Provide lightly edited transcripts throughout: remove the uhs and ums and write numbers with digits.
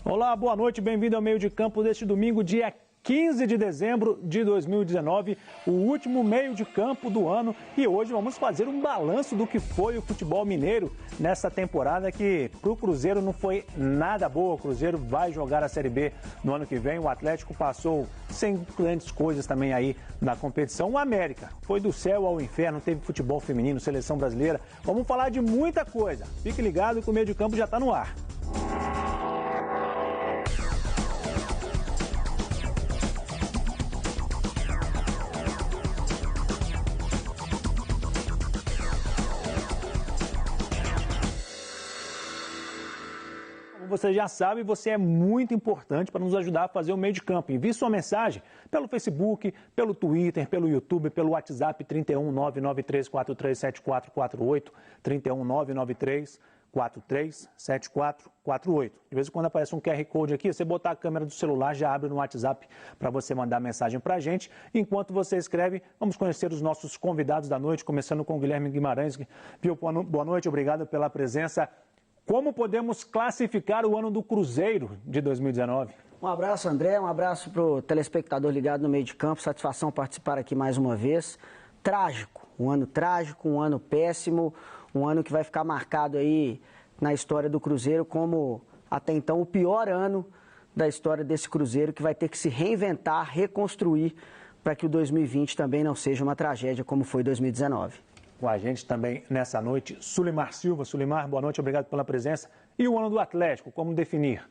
Olá, boa noite, bem-vindo ao Meio de Campo deste domingo, dia 15 de dezembro de 2019, o último meio de campo do ano, e hoje vamos fazer um balanço do que foi o futebol mineiro nessa temporada que para o Cruzeiro não foi nada boa. O Cruzeiro vai jogar a Série B no ano que vem, o Atlético passou sem grandes coisas também aí na competição. O América foi do céu ao inferno, teve futebol feminino, seleção brasileira. Vamos falar de muita coisa, fique ligado que o Meio de Campo já está no ar. Você já sabe, você é muito importante para nos ajudar a fazer o meio de campo. Envie sua mensagem pelo Facebook, pelo Twitter, pelo YouTube, pelo WhatsApp 31993437448, 31993437448. De vez em quando aparece um QR Code aqui, você botar a câmera do celular, já abre no WhatsApp para você mandar mensagem para a gente. Enquanto você escreve, vamos conhecer os nossos convidados da noite, começando com o Guilherme Guimarães. Boa noite, obrigado pela presença. Como podemos classificar o ano do Cruzeiro de 2019? Um abraço, André, um abraço para o telespectador ligado no Meio de Campo, satisfação participar aqui mais uma vez. Trágico, um ano péssimo, um ano que vai ficar marcado aí na história do Cruzeiro como até então o pior ano da história desse Cruzeiro, que vai ter que se reinventar, reconstruir para que o 2020 também não seja uma tragédia como foi 2019. Com a gente também nessa noite, Sulimar Silva. Sulimar, boa noite, obrigado pela presença. E o ano do Atlético, como definir?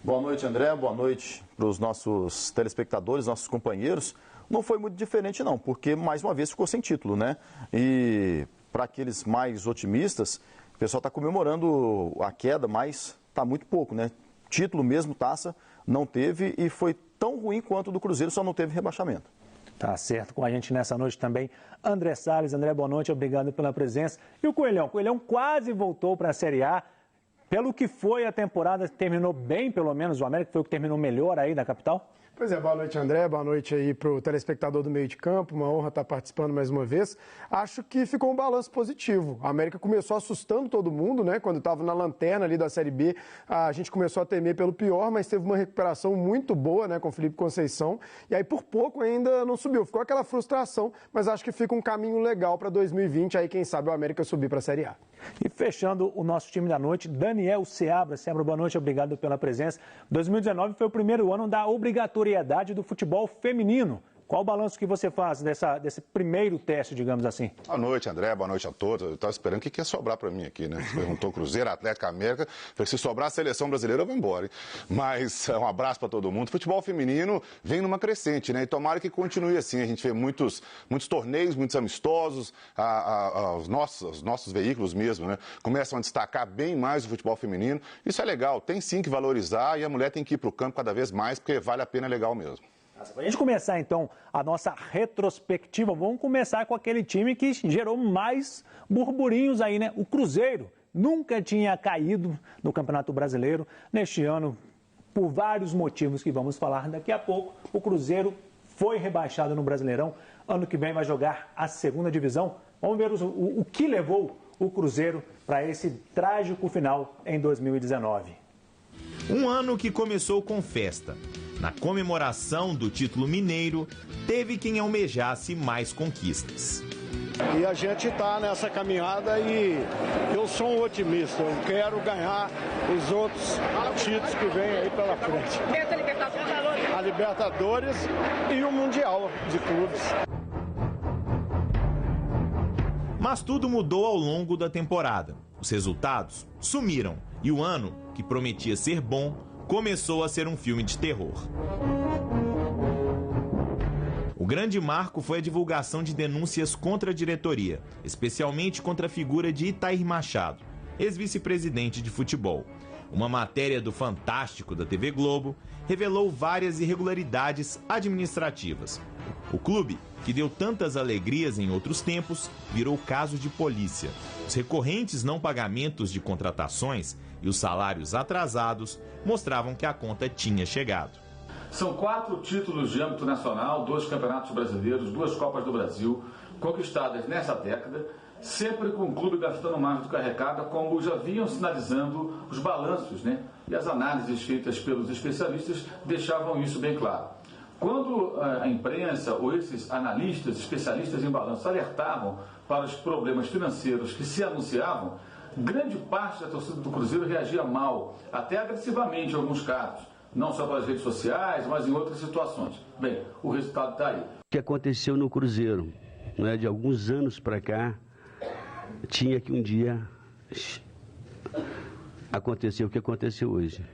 Boa noite, André, boa noite para os nossos telespectadores, nossos companheiros. Não foi muito diferente não, porque mais uma vez ficou sem título, né? E para aqueles mais otimistas, o pessoal está comemorando a queda, mas está muito pouco, né? Título mesmo, taça, não teve e foi tão ruim quanto o do Cruzeiro, só não teve rebaixamento. Tá certo, com a gente nessa noite também, André Salles. André, boa noite, obrigado pela presença. E o Coelhão? O Coelhão quase voltou para a Série A. Pelo que foi a temporada, terminou bem, pelo menos. O América foi o que terminou melhor aí da capital? Pois é, boa noite, André, boa noite aí para o telespectador do Meio de Campo, uma honra estar participando mais uma vez. Acho que ficou um balanço positivo. A América começou assustando todo mundo, né? Quando estava na lanterna ali da Série B, a gente começou a temer pelo pior, mas teve uma recuperação muito boa, né, com o Felipe Conceição. E aí, por pouco, ainda não subiu. Ficou aquela frustração, mas acho que fica um caminho legal para 2020, aí quem sabe o América subir para a Série A. E fechando o nosso time da noite, Daniel Seabra. Seabra, boa noite, obrigado pela presença. 2019 foi o primeiro ano da obrigatoriedade do futebol feminino. Qual o balanço que você faz desse primeiro teste, digamos assim? Boa noite, André, boa noite a todos. Eu estava esperando o que ia sobrar para mim aqui, né? Você perguntou Cruzeiro, Atlético, América. Falei, se sobrar a seleção brasileira, eu vou embora, hein? Mas um abraço para todo mundo. Futebol feminino vem numa crescente, né? E tomara que continue assim. A gente vê muitos torneios, muitos amistosos, os nossos veículos mesmo, né? Começam a destacar bem mais o futebol feminino. Isso é legal, tem sim que valorizar e a mulher tem que ir para o campo cada vez mais, porque vale a pena, é legal mesmo. Para a gente começar, então, a nossa retrospectiva, vamos começar com aquele time que gerou mais burburinhos aí, né? O Cruzeiro nunca tinha caído no Campeonato Brasileiro. Neste ano, por vários motivos que vamos falar daqui a pouco, o Cruzeiro foi rebaixado no Brasileirão. Ano que vem vai jogar a segunda divisão. Vamos ver o que levou o Cruzeiro para esse trágico final em 2019. Um ano que começou com festa. Na comemoração do título mineiro, teve quem almejasse mais conquistas. E a gente está nessa caminhada e eu sou um otimista. Eu quero ganhar os outros títulos que vêm aí pela frente. A Libertadores e o Mundial de Clubes. Mas tudo mudou ao longo da temporada. Os resultados sumiram e o ano, que prometia ser bom, começou a ser um filme de terror. O grande marco foi a divulgação de denúncias contra a diretoria, especialmente contra a figura de Itair Machado, ex-vice-presidente de futebol. Uma matéria do Fantástico da TV Globo revelou várias irregularidades administrativas. O clube, que deu tantas alegrias em outros tempos, virou caso de polícia. Os recorrentes não pagamentos de contratações e os salários atrasados mostravam que a conta tinha chegado. São 4 títulos de âmbito nacional, 2 campeonatos brasileiros, 2 Copas do Brasil, conquistadas nessa década, sempre com o clube gastando mais do que arrecada, como já vinham sinalizando os balanços, né? E as análises feitas pelos especialistas deixavam isso bem claro. Quando a imprensa ou esses analistas, especialistas em balanço, alertavam para os problemas financeiros que se anunciavam, grande parte da torcida do Cruzeiro reagia mal, até agressivamente em alguns casos, não só pelas redes sociais, mas em outras situações. Bem, o resultado está aí. O que aconteceu no Cruzeiro, né, de alguns anos para cá, tinha que um dia acontecer o que aconteceu hoje.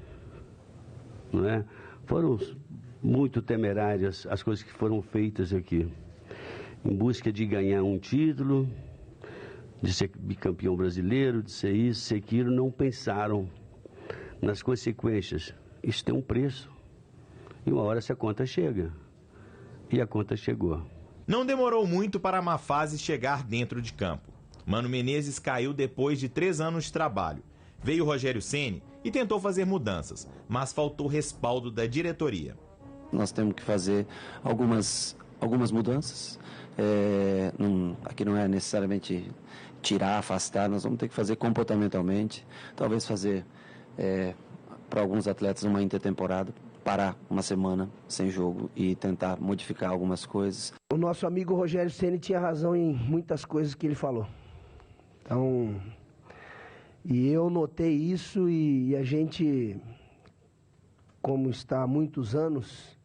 Não é? Foram muito temerárias as coisas que foram feitas aqui, em busca de ganhar um título, de ser bicampeão brasileiro, de ser isso, ser aquilo, não pensaram nas consequências. Isso tem um preço. E uma hora essa conta chega. E a conta chegou. Não demorou muito para a má fase chegar dentro de campo. Mano Menezes caiu depois de 3 anos de trabalho. Veio Rogério Ceni e tentou fazer mudanças, mas faltou respaldo da diretoria. Nós temos que fazer algumas mudanças. Aqui não é necessariamente tirar, afastar, nós vamos ter que fazer comportamentalmente. Talvez fazer, para alguns atletas, uma intertemporada, parar uma semana sem jogo e tentar modificar algumas coisas. O nosso amigo Rogério Ceni tinha razão em muitas coisas que ele falou. Então, e eu notei isso e a gente, como está há muitos anos,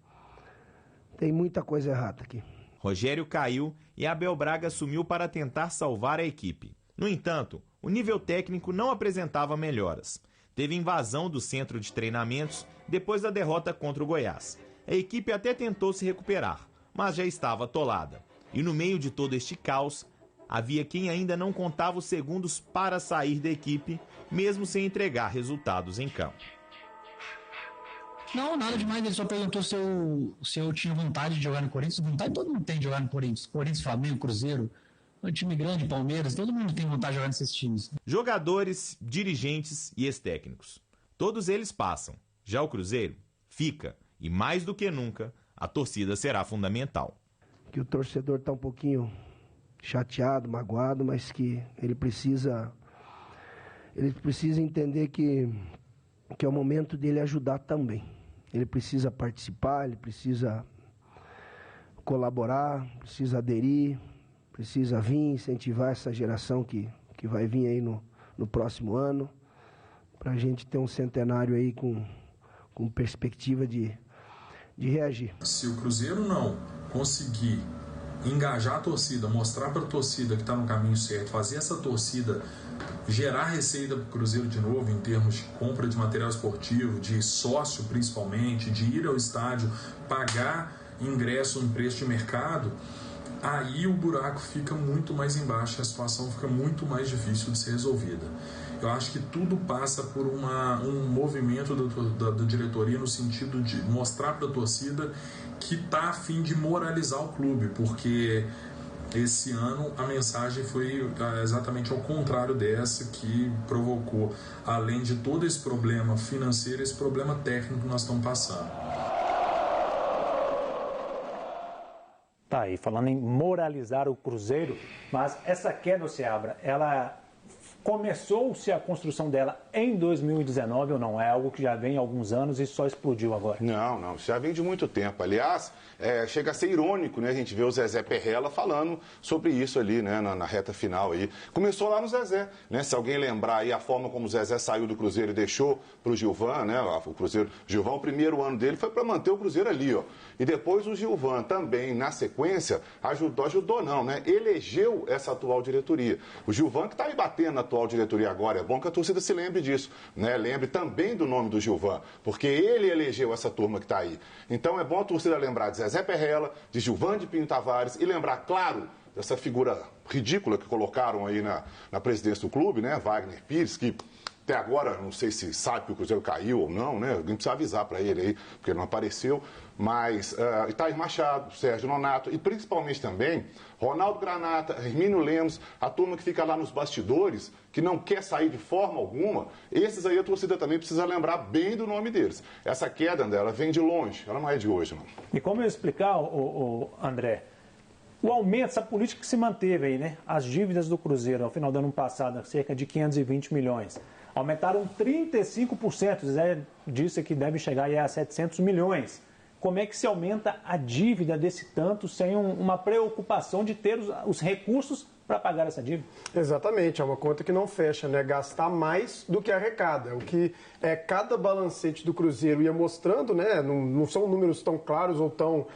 tem muita coisa errada aqui. Rogério caiu e Abel Braga assumiu para tentar salvar a equipe. No entanto, o nível técnico não apresentava melhoras. Teve invasão do centro de treinamentos depois da derrota contra o Goiás. A equipe até tentou se recuperar, mas já estava atolada. E no meio de todo este caos, havia quem ainda não contava os segundos para sair da equipe, mesmo sem entregar resultados em campo. Não, nada demais, ele só perguntou se eu tinha vontade de jogar no Corinthians. Vontade todo mundo tem de jogar no Corinthians. Corinthians, Flamengo, Cruzeiro, um time grande, Palmeiras, todo mundo tem vontade de jogar nesses times. Jogadores, dirigentes e ex-técnicos. Todos eles passam. Já o Cruzeiro fica. E mais do que nunca, a torcida será fundamental. Que o torcedor está um pouquinho chateado, magoado, mas que ele precisa entender que é o momento dele ajudar também. Ele precisa participar, ele precisa colaborar, precisa aderir, precisa vir incentivar essa geração que vai vir aí no próximo ano, para a gente ter um centenário aí com perspectiva de reagir. Se o Cruzeiro não conseguir engajar a torcida, mostrar para a torcida que está no caminho certo, fazer essa torcida gerar receita para o Cruzeiro de novo em termos de compra de material esportivo, de sócio principalmente, de ir ao estádio, pagar ingresso em preço de mercado, aí o buraco fica muito mais embaixo, a situação fica muito mais difícil de ser resolvida. Eu acho que tudo passa por um movimento da diretoria no sentido de mostrar para a torcida que está a fim de moralizar o clube, porque esse ano a mensagem foi exatamente ao contrário dessa, que provocou, além de todo esse problema financeiro, esse problema técnico que nós estamos passando. Tá aí, falando em moralizar o Cruzeiro, mas essa queda, Seabra, ela começou-se a construção dela em 2019 ou não? É algo que já vem há alguns anos e só explodiu agora? Não, isso já vem de muito tempo. Aliás, chega a ser irônico, né? A gente vê o Zezé Perrella falando sobre isso ali, né? Na reta final aí. Começou lá no Zezé, né? Se alguém lembrar aí a forma como o Zezé saiu do Cruzeiro e deixou para o Gilvan, né? O Gilvan, o primeiro ano dele foi para manter o Cruzeiro ali, ó. E depois o Gilvan também, na sequência, ajudou não, né? Elegeu essa atual diretoria. O Gilvan que está aí batendo na atual diretoria agora, é bom que a torcida se lembre disso, né? Lembre também do nome do Gilvan, porque ele elegeu essa turma que está aí. Então é bom a torcida lembrar de Zezé Perrella, de Gilvan de Pinho Tavares e lembrar, claro, dessa figura ridícula que colocaram aí na presidência do clube, né? Wagner Pires, que até agora, não sei se sabe que o Cruzeiro caiu ou não, né? Alguém precisa avisar para ele aí, porque ele não apareceu. Mas Itair Machado, Sérgio Nonato e principalmente também Ronaldo Granata, Hermínio Lemos, a turma que fica lá nos bastidores, que não quer sair de forma alguma, esses aí a torcida também precisa lembrar bem do nome deles. Essa queda dela vem de longe, ela não é de hoje, não. E como eu explicar, André, O aumento, essa política que se manteve aí, né? As dívidas do Cruzeiro, ao final do ano passado, cerca de 520 milhões. Aumentaram 35%, o Zé disse que deve chegar aí a 700 milhões. Como é que se aumenta a dívida desse tanto sem uma preocupação de ter os recursos para pagar essa dívida? Exatamente, é uma conta que não fecha, né? Gastar mais do que arrecada. O que cada balancete do Cruzeiro ia mostrando, né? Não são números tão claros ou tão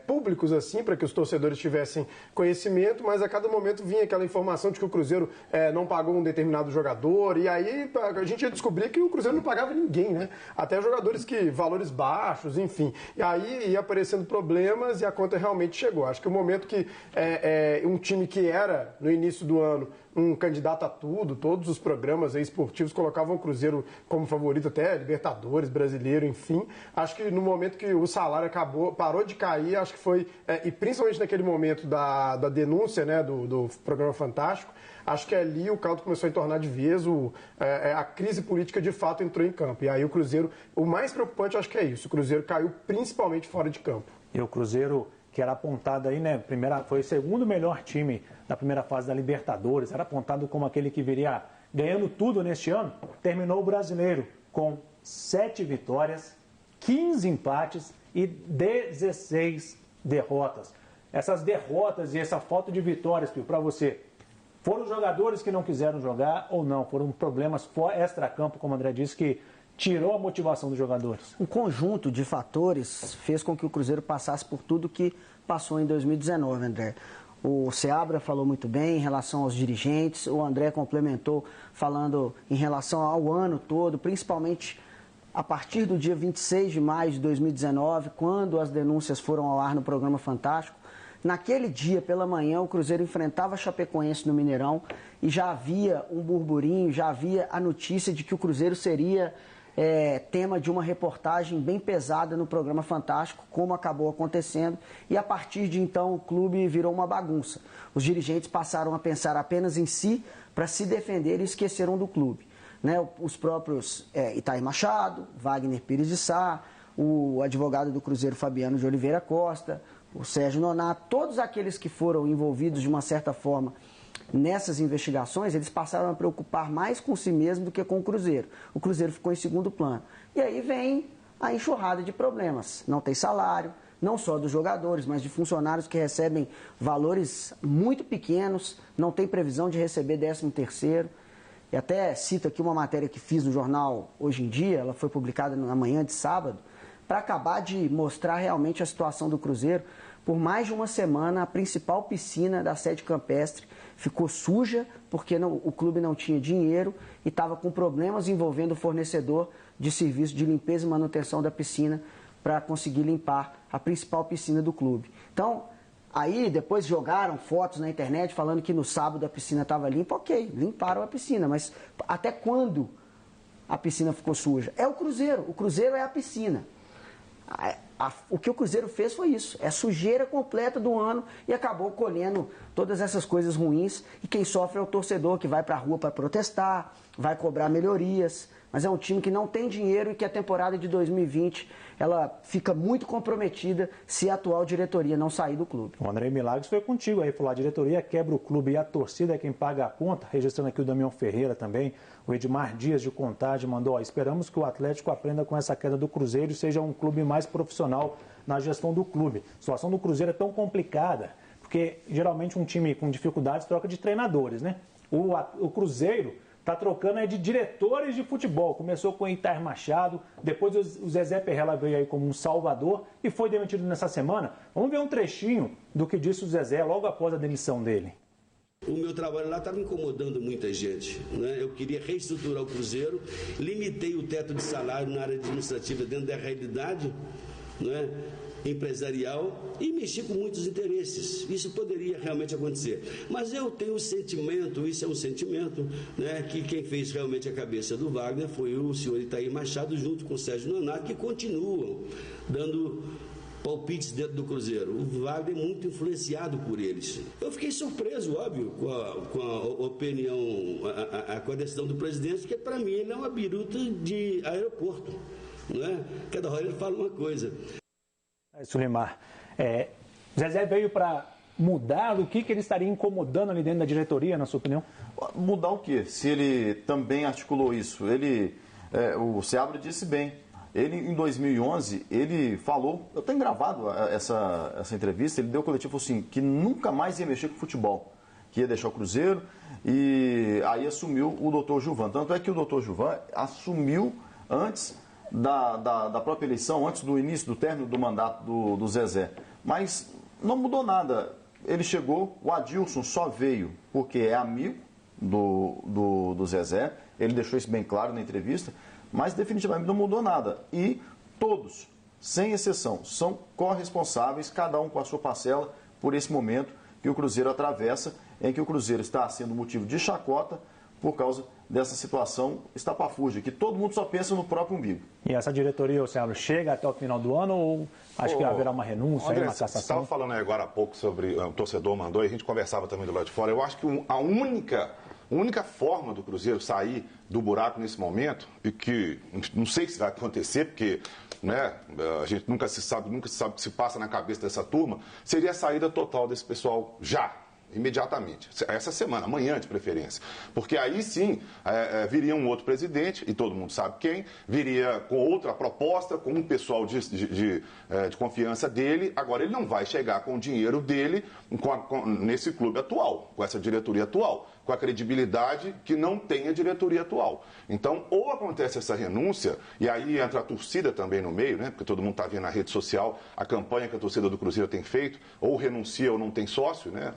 públicos assim, para que os torcedores tivessem conhecimento, mas a cada momento vinha aquela informação de que o Cruzeiro não pagou um determinado jogador, e aí a gente ia descobrir que o Cruzeiro não pagava ninguém, né? Até jogadores que, valores baixos, enfim. E aí ia aparecendo problemas e a conta realmente chegou. Acho que o momento que um time que era, no início do ano, um candidato a tudo, todos os programas esportivos colocavam o Cruzeiro como favorito, até Libertadores, Brasileiro, enfim. Acho que no momento que o salário parou de cair, acho que foi, e principalmente naquele momento da denúncia, né, do programa Fantástico, acho que ali o caldo começou a entornar de vez, a crise política de fato entrou em campo. E aí o Cruzeiro, o mais preocupante eu acho que é isso, o Cruzeiro caiu principalmente fora de campo. E o Cruzeiro, que era apontado aí, né, foi o segundo melhor time da primeira fase da Libertadores, era apontado como aquele que viria ganhando tudo neste ano, terminou o Brasileiro com 7 vitórias, 15 empates e 16 derrotas. Essas derrotas e essa falta de vitórias, para você, foram os jogadores que não quiseram jogar ou não? Foram problemas extra-campo, como o André disse, que tirou a motivação dos jogadores? Um conjunto de fatores fez com que o Cruzeiro passasse por tudo que passou em 2019, André. O Seabra falou muito bem em relação aos dirigentes, o André complementou falando em relação ao ano todo, principalmente a partir do dia 26 de maio de 2019, quando as denúncias foram ao ar no programa Fantástico. Naquele dia, pela manhã, o Cruzeiro enfrentava a Chapecoense no Mineirão e já havia um burburinho, já havia a notícia de que o Cruzeiro seria tema de uma reportagem bem pesada no programa Fantástico, como acabou acontecendo, e a partir de então o clube virou uma bagunça. Os dirigentes passaram a pensar apenas em si para se defender e esqueceram do clube. Né? Os próprios Itair Machado, Wagner Pires de Sá, o advogado do Cruzeiro Fabiano de Oliveira Costa, o Sérgio Nonato, todos aqueles que foram envolvidos de uma certa forma nessas investigações, eles passaram a preocupar mais com si mesmo do que com o Cruzeiro. O Cruzeiro ficou em segundo plano. E aí vem a enxurrada de problemas. Não tem salário, não só dos jogadores, mas de funcionários que recebem valores muito pequenos, não tem previsão de receber 13º. E até cito aqui uma matéria que fiz no jornal Hoje em Dia, ela foi publicada na manhã de sábado, para acabar de mostrar realmente a situação do Cruzeiro. Por mais de uma semana, a principal piscina da sede campestre ficou suja porque o clube não tinha dinheiro e estava com problemas envolvendo o fornecedor de serviço de limpeza e manutenção da piscina para conseguir limpar a principal piscina do clube. Então, aí depois jogaram fotos na internet falando que no sábado a piscina estava limpa. Ok, limparam a piscina, mas até quando a piscina ficou suja? É o Cruzeiro é a piscina. O que o Cruzeiro fez foi isso, é sujeira completa do ano e acabou colhendo todas essas coisas ruins, e quem sofre é o torcedor que vai para a rua para protestar, vai cobrar melhorias, mas é um time que não tem dinheiro e que a temporada de 2020 ela fica muito comprometida se a atual diretoria não sair do clube. O André Milagres foi contigo aí, falou: a diretoria quebra o clube e a torcida é quem paga a conta, registrando aqui o Damião Ferreira também. O Edmar Dias de Contagem mandou: esperamos que o Atlético aprenda com essa queda do Cruzeiro e seja um clube mais profissional na gestão do clube. A situação do Cruzeiro é tão complicada, porque geralmente um time com dificuldades troca de treinadores, né? O Cruzeiro está trocando de diretores de futebol. Começou com o Itair Machado, depois o Zezé Perrella veio aí como um salvador e foi demitido nessa semana. Vamos ver um trechinho do que disse o Zezé logo após a demissão dele. O meu trabalho lá estava incomodando muita gente, né? Eu queria reestruturar o Cruzeiro, limitei o teto de salário na área administrativa dentro da realidade, né, empresarial, e mexi com muitos interesses. Isso poderia realmente acontecer. Mas eu tenho o sentimento, isso é um sentimento, né, que quem fez realmente a cabeça do Wagner foi o senhor Itair Machado, junto com o Sérgio Nonato, que continuam dando palpites dentro do Cruzeiro. O Wagner é muito influenciado por eles. Eu fiquei surpreso, óbvio, com a opinião, com a decisão do presidente, porque para mim ele é uma biruta de aeroporto, não é? Cada hora ele fala uma coisa. Sulimar, Zezé veio para mudar? O que ele estaria incomodando ali dentro da diretoria, na sua opinião? Mudar o quê? Se ele também articulou isso. O Seabra disse bem. Ele, em 2011, ele falou, eu tenho gravado essa entrevista, ele deu coletivo assim, que nunca mais ia mexer com futebol, que ia deixar o Cruzeiro, e aí assumiu o doutor Gilvan. Tanto é que o doutor Gilvan assumiu antes da própria eleição, antes do início, do término do mandato do Zezé. Mas não mudou nada. Ele chegou, o Adilson só veio porque é amigo do Zezé, ele deixou isso bem claro na entrevista, mas definitivamente não mudou nada. E todos, sem exceção, são corresponsáveis, cada um com a sua parcela, por esse momento que o Cruzeiro atravessa, em que o Cruzeiro está sendo motivo de chacota por causa dessa situação estapafúrdia, que todo mundo só pensa no próprio umbigo. E essa diretoria, Seabra, chega até o final do ano ou acho que haverá uma renúncia, André, uma cassação? Você estava falando aí agora há pouco sobre o torcedor mandou, e a gente conversava também do lado de fora. Eu acho que a única forma do Cruzeiro sair do buraco nesse momento, e que não sei se vai acontecer, porque né, a gente nunca se sabe o que se passa na cabeça dessa turma, seria a saída total desse pessoal já. Imediatamente, essa semana, amanhã de preferência, porque aí sim viria um outro presidente, e todo mundo sabe quem, viria com outra proposta, com um pessoal de confiança dele. Agora ele não vai chegar com o dinheiro dele nesse clube atual, com essa diretoria atual, com a credibilidade que não tem a diretoria atual. Então, ou acontece essa renúncia, e aí entra a torcida também no meio, né? Porque todo mundo está vendo na rede social a campanha que a torcida do Cruzeiro tem feito, ou renuncia ou não tem sócio, né?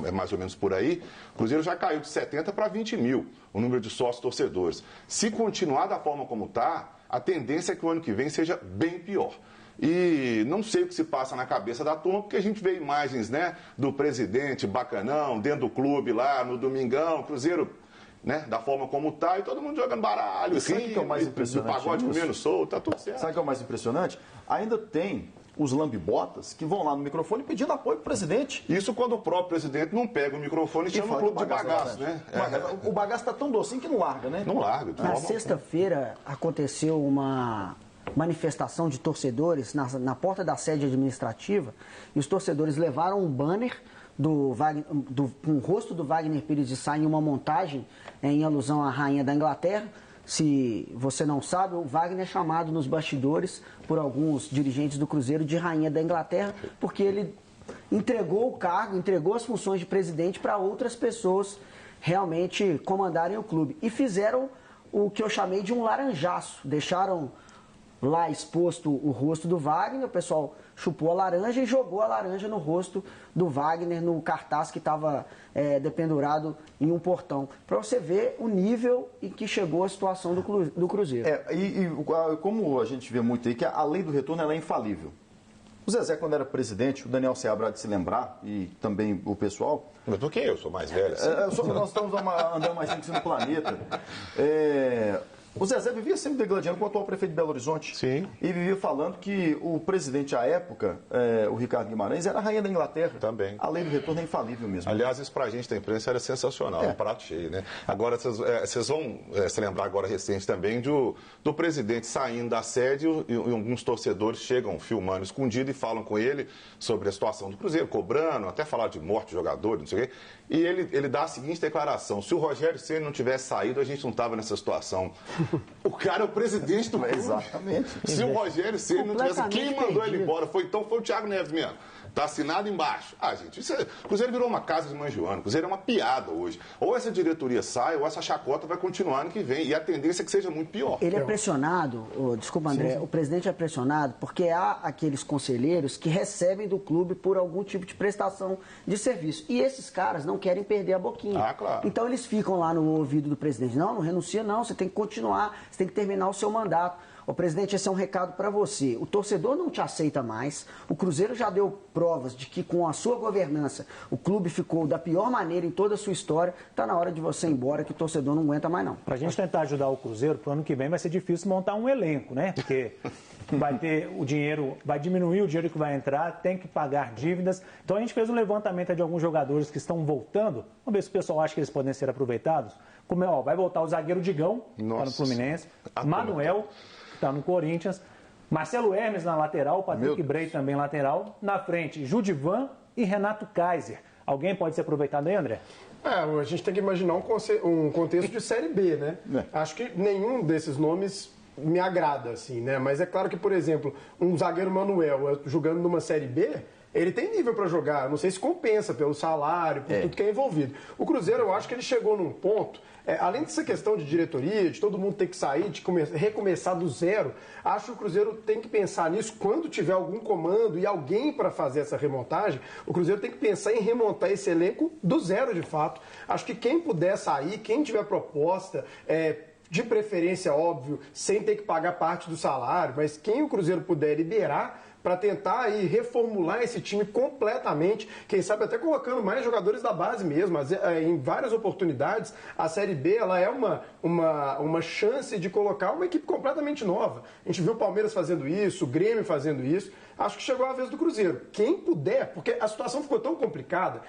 É mais ou menos por aí. O Cruzeiro já caiu de 70 para 20 mil, o número de sócios torcedores. Se continuar da forma como está, a tendência é que o ano que vem seja bem pior. E não sei o que se passa na cabeça da turma, porque a gente vê imagens, né, do presidente bacanão, dentro do clube lá, no domingão, Cruzeiro, né, da forma como tá, e todo mundo jogando baralho, sabe o que é o mais impressionante? Do pagode comendo solto, tá tudo certo. Sabe o que é o mais impressionante? Ainda tem os lambibotas que vão lá no microfone pedindo apoio pro presidente. Isso quando o próprio presidente não pega o microfone e chama o clube de bagaço, né? O bagaço tá tão docinho que não larga, né? Não larga. Na sexta-feira aconteceu uma manifestação de torcedores na porta da sede administrativa, e os torcedores levaram um banner com o rosto do Wagner Pires de Sá em uma montagem em alusão à rainha da Inglaterra. Se você não sabe, o Wagner é chamado nos bastidores por alguns dirigentes do Cruzeiro de rainha da Inglaterra, porque ele entregou o cargo, entregou as funções de presidente para outras pessoas realmente comandarem o clube. E fizeram o que eu chamei de um laranjaço, deixaram lá exposto o rosto do Wagner, o pessoal chupou a laranja e jogou a laranja no rosto do Wagner, no cartaz que estava dependurado em um portão. Para você ver o nível em que chegou a situação do Cruzeiro. Como a gente vê muito aí, que a lei do retorno ela é infalível. O Zezé, quando era presidente, o Daniel Seabra de se lembrar, e também o pessoal... Mas por que eu sou mais velho? Nós estamos andando mais tempo no planeta. O Zezé vivia sempre degladiando com o atual prefeito de Belo Horizonte. Sim. E vivia falando que o presidente à época, o Ricardo Guimarães, era a rainha da Inglaterra. Também. A lei do retorno é infalível mesmo. Aliás, isso pra gente da imprensa era sensacional, um prato cheio, né? Agora, vocês vão se lembrar agora recente também do presidente saindo da sede e alguns torcedores chegam filmando escondido e falam com ele sobre a situação do Cruzeiro, cobrando, até falar de morte de jogador, não sei o quê. E ele dá a seguinte declaração: se o Rogério Ceni não tivesse saído, a gente não estava nessa situação. O cara é o presidente do clube. Exatamente. Se o Rogério Ceni não tivesse... Quem mandou ele embora foi o Thiago Neves mesmo. Está assinado embaixo. Gente, o Cruzeiro virou uma casa de manjoana. O Cruzeiro é uma piada hoje. Ou essa diretoria sai, ou essa chacota vai continuar ano que vem. E a tendência é que seja muito pior. Ele é pressionado, desculpa, André, o presidente é pressionado porque há aqueles conselheiros que recebem do clube por algum tipo de prestação de serviço. E esses caras não querem perder a boquinha. Claro. Então eles ficam lá no ouvido do presidente. Não renuncia não, você tem que continuar, você tem que terminar o seu mandato. Ô, presidente, esse é um recado para você. O torcedor não te aceita mais. O Cruzeiro já deu provas de que com a sua governança o clube ficou da pior maneira em toda a sua história. Está na hora de você ir embora, que o torcedor não aguenta mais não. Para a gente tentar ajudar o Cruzeiro, para o ano que vem vai ser difícil montar um elenco, né? Porque vai ter o dinheiro, vai diminuir o dinheiro que vai entrar, tem que pagar dívidas. Então a gente fez um levantamento de alguns jogadores que estão voltando. Vamos ver se o pessoal acha que eles podem ser aproveitados. Vai voltar o zagueiro Digão, para o Fluminense. Manuel, que está no Corinthians. Marcelo Hermes na lateral, Patrick Bray também lateral. Na frente, Judivan e Renato Kaiser. Alguém pode se aproveitar daí, André? A gente tem que imaginar um contexto de Série B, né? Acho que nenhum desses nomes me agrada, assim, né? Mas é claro que, por exemplo, um zagueiro Manuel jogando numa Série B, ele tem nível para jogar. Não sei se compensa pelo salário, por tudo que é envolvido. O Cruzeiro, eu acho que ele chegou num ponto, além dessa questão de diretoria, de todo mundo ter que sair, de recomeçar do zero, acho que o Cruzeiro tem que pensar nisso quando tiver algum comando e alguém para fazer essa remontagem. O Cruzeiro tem que pensar em remontar esse elenco do zero, de fato. Acho que quem puder sair, quem tiver proposta, de preferência, óbvio, sem ter que pagar parte do salário, mas quem o Cruzeiro puder liberar para tentar aí reformular esse time completamente, quem sabe até colocando mais jogadores da base mesmo. Em várias oportunidades, a Série B ela é uma chance de colocar uma equipe completamente nova. A gente viu o Palmeiras fazendo isso, o Grêmio fazendo isso. Acho que chegou a vez do Cruzeiro. Quem puder, porque a situação ficou tão complicada,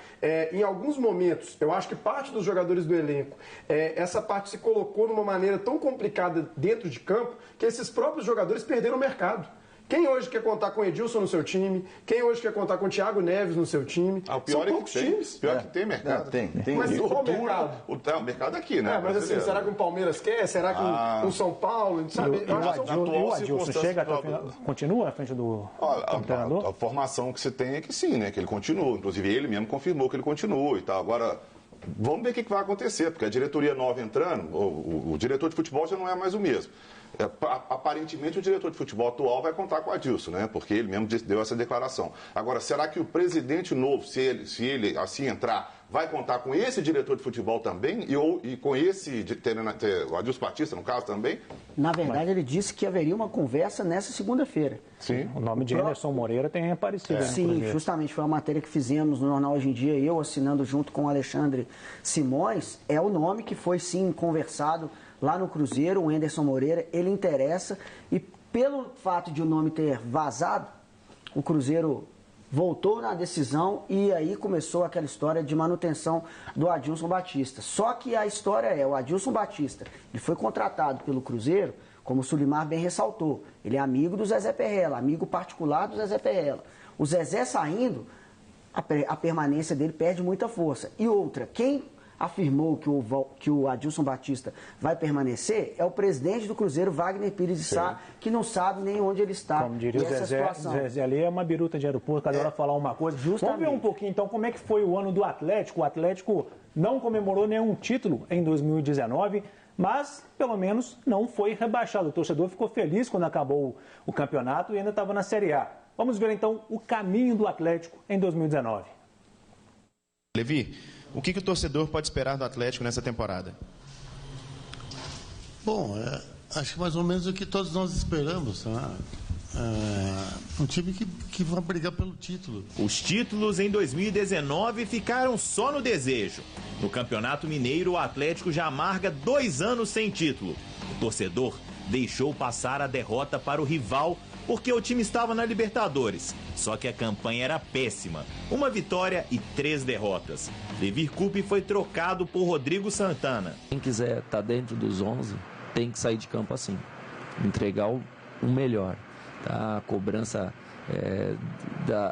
em alguns momentos, eu acho que parte dos jogadores do elenco, essa parte se colocou numa maneira tão complicada dentro de campo, que esses próprios jogadores perderam o mercado. Quem hoje quer contar com o Edilson no seu time? Quem hoje quer contar com o Thiago Neves no seu time? O pior São poucos times. Pior que tem mercado. Tem. Mas qual o mercado? O mercado aqui, né? Mas assim, será que o Palmeiras quer? Será que o São Paulo? Sabe? O Adilson chega até o final, continua à frente do treinador? A formação que se tem é que sim, né? Que ele continua. Inclusive, ele mesmo confirmou que ele continua e tal. Agora, vamos ver o que vai acontecer, porque a diretoria nova entrando, o diretor de futebol já não é mais o mesmo. Aparentemente, o diretor de futebol atual vai contar com o Adilson, né? Porque ele mesmo deu essa declaração. Agora, será que o presidente novo, se ele assim entrar, vai contar com esse diretor de futebol também? E com esse, o Adilson Batista, no caso, também? Na verdade, ele disse que haveria uma conversa nessa segunda-feira. Sim, o nome de Anderson Moreira tem aparecido. Sim, justamente foi uma matéria que fizemos no Jornal Hoje em Dia, eu assinando junto com o Alexandre Simões. É o nome que foi, sim, conversado lá no Cruzeiro, o Anderson Moreira, ele interessa. E pelo fato de o nome ter vazado, o Cruzeiro voltou na decisão e aí começou aquela história de manutenção do Adilson Batista. Só que a história o Adilson Batista, ele foi contratado pelo Cruzeiro, como o Sulimar bem ressaltou. Ele é amigo do Zezé Perrella, amigo particular do Zezé Perrella. O Zezé saindo, a permanência dele perde muita força. E outra, quem afirmou que o Adilson Batista vai permanecer é o presidente do Cruzeiro, Wagner Pires de Sá, que não sabe nem onde ele está. Como diria o Zezé, ali é uma biruta de aeroporto, cada hora falar uma coisa. Justamente. Vamos ver um pouquinho, então, como é que foi o ano do Atlético. O Atlético não comemorou nenhum título em 2019, mas, pelo menos, não foi rebaixado. O torcedor ficou feliz quando acabou o campeonato e ainda estava na Série A. Vamos ver, então, o caminho do Atlético em 2019. Levi, o que o torcedor pode esperar do Atlético nessa temporada? Bom, acho que mais ou menos o que todos nós esperamos. Tá? Um time que vai brigar pelo título. Os títulos em 2019 ficaram só no desejo. No Campeonato Mineiro, o Atlético já amarga 2 anos sem título. O torcedor deixou passar a derrota para o rival porque o time estava na Libertadores. Só que a campanha era péssima. 1 vitória e 3 derrotas. Levir Coupe foi trocado por Rodrigo Santana. Quem quiser estar dentro dos 11 tem que sair de campo assim. Entregar o melhor. Tá? A cobrança,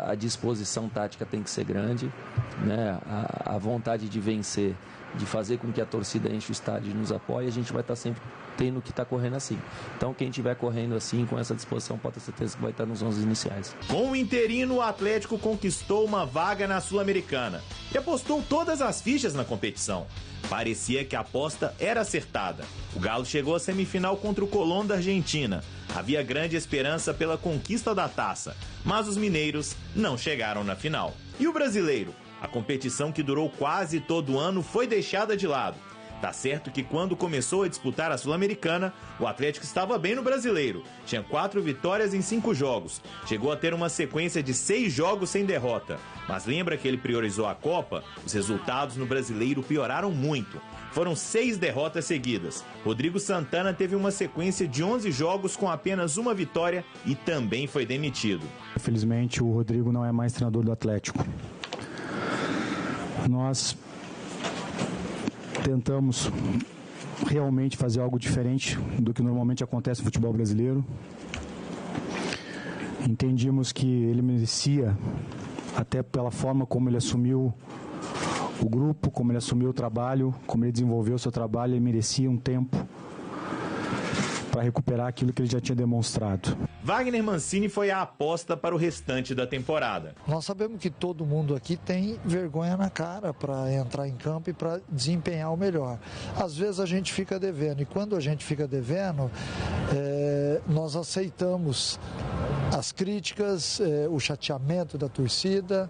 a disposição tática tem que ser grande. Né? A vontade de vencer, de fazer com que a torcida enche o estádio e nos apoie, a gente vai estar sempre tendo que estar correndo assim. Então, quem estiver correndo assim, com essa disposição, pode ter certeza que vai estar nos 11 iniciais. Com o interino, o Atlético conquistou uma vaga na Sul-Americana e apostou todas as fichas na competição. Parecia que a aposta era acertada. O Galo chegou à semifinal contra o Colón da Argentina. Havia grande esperança pela conquista da taça, mas os mineiros não chegaram na final. E o brasileiro? A competição que durou quase todo o ano foi deixada de lado. Tá certo que quando começou a disputar a Sul-Americana, o Atlético estava bem no brasileiro. Tinha 4 vitórias em 5 jogos. Chegou a ter uma sequência de 6 jogos sem derrota. Mas lembra que ele priorizou a Copa? Os resultados no brasileiro pioraram muito. Foram 6 derrotas seguidas. Rodrigo Santana teve uma sequência de 11 jogos com apenas 1 vitória e também foi demitido. Infelizmente, o Rodrigo não é mais treinador do Atlético. Nós tentamos realmente fazer algo diferente do que normalmente acontece no futebol brasileiro. Entendimos que ele merecia, até pela forma como ele assumiu o grupo, como ele assumiu o trabalho, como ele desenvolveu o seu trabalho, ele merecia um tempo para recuperar aquilo que ele já tinha demonstrado. Wagner Mancini foi a aposta para o restante da temporada. Nós sabemos que todo mundo aqui tem vergonha na cara para entrar em campo e para desempenhar o melhor. Às vezes a gente fica devendo, e quando a gente fica devendo, nós aceitamos as críticas, o chateamento da torcida,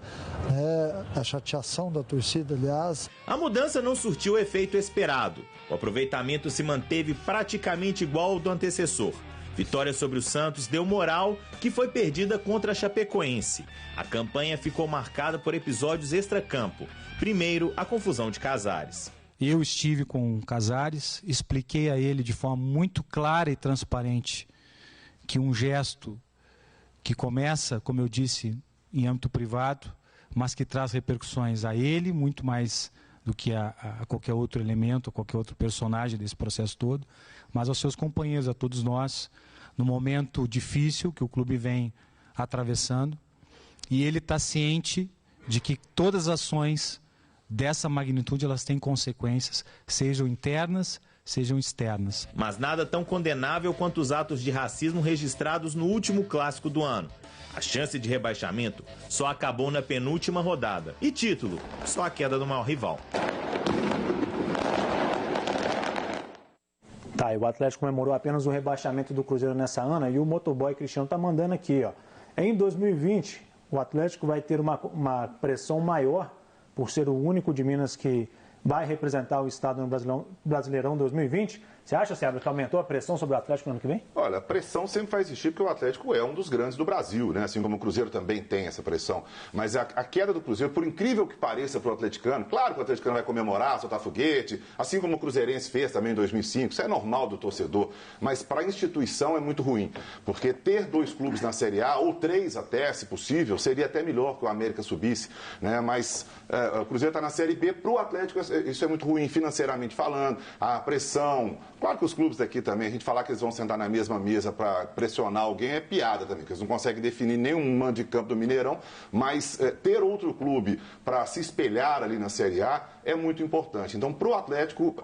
a chateação da torcida, aliás. A mudança não surtiu o efeito esperado. O aproveitamento se manteve praticamente igual ao do antecessor. Vitória sobre o Santos deu moral, que foi perdida contra a Chapecoense. A campanha ficou marcada por episódios extracampo. Primeiro, a confusão de Casares. Eu estive com Casares, expliquei a ele de forma muito clara e transparente que um gesto que começa, como eu disse, em âmbito privado, mas que traz repercussões a ele, muito mais do que a qualquer outro elemento, a qualquer outro personagem desse processo todo, mas aos seus companheiros, a todos nós, no momento difícil que o clube vem atravessando, e ele está ciente de que todas as ações dessa magnitude, elas têm consequências, sejam internas, sejam externas. Mas nada tão condenável quanto os atos de racismo registrados no último clássico do ano. A chance de rebaixamento só acabou na penúltima rodada. E título, só a queda do maior rival. Tá, e o Atlético comemorou apenas o rebaixamento do Cruzeiro nessa ano, e o motoboy Cristiano tá mandando aqui, ó. Em 2020, o Atlético vai ter uma pressão maior por ser o único de Minas que vai representar o estado no Brasileirão 2020. Você acha, Seabra, que aumentou a pressão sobre o Atlético no ano que vem? Olha, a pressão sempre vai existir porque o Atlético é um dos grandes do Brasil, né? Assim como o Cruzeiro também tem essa pressão. Mas a queda do Cruzeiro, por incrível que pareça para o atleticano, claro que o atleticano vai comemorar, soltar foguete, assim como o Cruzeirense fez também em 2005, isso é normal do torcedor, mas para a instituição é muito ruim, porque ter 2 clubes na Série A, ou 3 até, se possível, seria até melhor que o América subisse, né? Mas o Cruzeiro está na Série B, para o Atlético isso é muito ruim, financeiramente falando, a pressão. Claro que os clubes daqui também, a gente falar que eles vão sentar na mesma mesa para pressionar alguém é piada também, porque eles não conseguem definir nenhum mando de campo do Mineirão, mas ter outro clube para se espelhar ali na Série A é muito importante. Então, para o Atlético,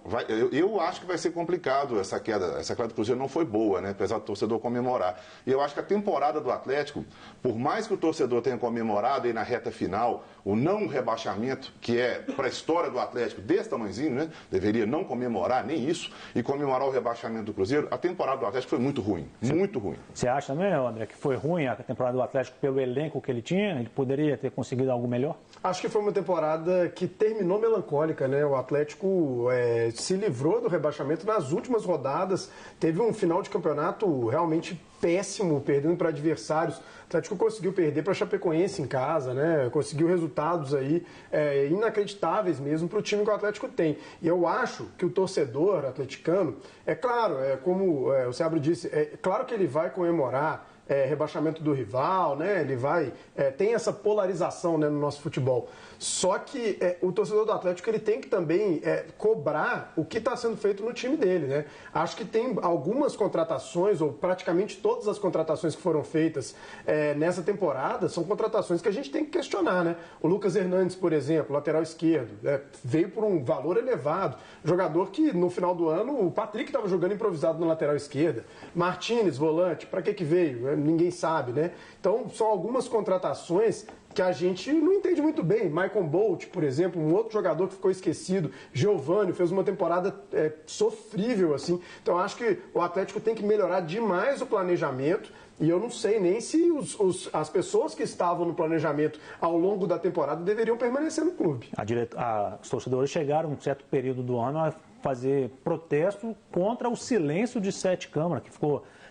eu acho que vai ser complicado essa queda. Essa queda do Cruzeiro não foi boa, né? Apesar do torcedor comemorar. E eu acho que a temporada do Atlético, por mais que o torcedor tenha comemorado aí na reta final o não rebaixamento, que é para a história do Atlético desse tamanhozinho, né? Deveria não comemorar nem isso e comemorar o rebaixamento do Cruzeiro, a temporada do Atlético foi muito ruim, muito ruim. Você acha também, André, que foi ruim a temporada do Atlético pelo elenco que ele tinha? Ele poderia ter conseguido algo melhor? Acho que foi uma temporada que terminou melancólica, né? O Atlético se livrou do rebaixamento nas últimas rodadas, teve um final de campeonato realmente péssimo, perdendo para adversários. O Atlético conseguiu perder para a Chapecoense em casa, né? Conseguiu resultados aí inacreditáveis mesmo para o time que o Atlético tem. E eu acho que o torcedor atleticano, é claro, como o Seabra disse, é claro que ele vai comemorar rebaixamento do rival, né? Ele vai tem essa polarização, né, no nosso futebol. Só que o torcedor do Atlético ele tem que também cobrar o que está sendo feito no time dele, né? Acho que tem algumas contratações, ou praticamente todas as contratações que foram feitas nessa temporada, são contratações que a gente tem que questionar, né? O Lucas Hernandes, por exemplo, lateral esquerdo, veio por um valor elevado. Jogador que no final do ano, o Patrick estava jogando improvisado na lateral esquerda. Martínez, volante, para que veio? Ninguém sabe, né? Então, são algumas contratações que a gente não entende muito bem. Michael Bolt, por exemplo, um outro jogador que ficou esquecido. Giovani fez uma temporada sofrível, assim. Então, acho que o Atlético tem que melhorar demais o planejamento. E eu não sei nem se as pessoas que estavam no planejamento ao longo da temporada deveriam permanecer no clube. Os torcedores chegaram, em um certo período do ano, a fazer protesto contra o silêncio de Sete Câmara, que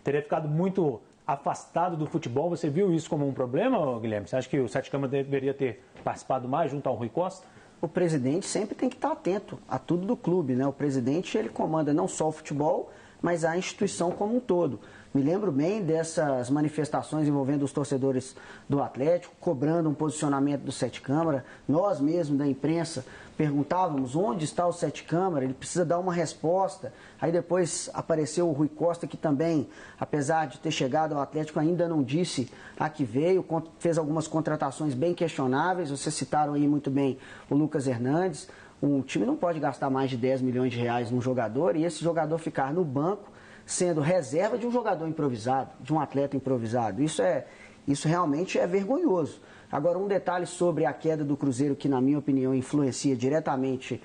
teria ficado muito afastado do futebol. Você viu isso como um problema, Guilherme? Você acha que o Sete Câmara deveria ter participado mais junto ao Rui Costa? O presidente sempre tem que estar atento a tudo do clube, né? O presidente, ele comanda não só o futebol, mas à instituição como um todo. Me lembro bem dessas manifestações envolvendo os torcedores do Atlético, cobrando um posicionamento do Sete Câmara. Nós mesmos, da imprensa, perguntávamos onde está o Sete Câmara, ele precisa dar uma resposta. Aí depois apareceu o Rui Costa, que também, apesar de ter chegado ao Atlético, ainda não disse a que veio, fez algumas contratações bem questionáveis. Vocês citaram aí muito bem o Lucas Hernandes. Um time não pode gastar mais de 10 milhões de reais num jogador e esse jogador ficar no banco sendo reserva de um jogador improvisado, de um atleta improvisado. Isso realmente é vergonhoso. Agora, um detalhe sobre a queda do Cruzeiro, que na minha opinião influencia diretamente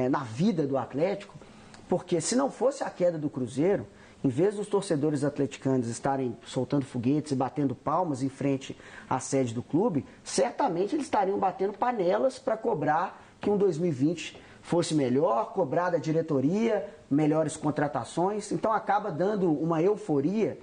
na vida do Atlético, porque se não fosse a queda do Cruzeiro, em vez dos torcedores atleticanos estarem soltando foguetes e batendo palmas em frente à sede do clube, certamente eles estariam batendo panelas para cobrar que um 2020 fosse melhor, cobrar da diretoria, melhores contratações. Então acaba dando uma euforia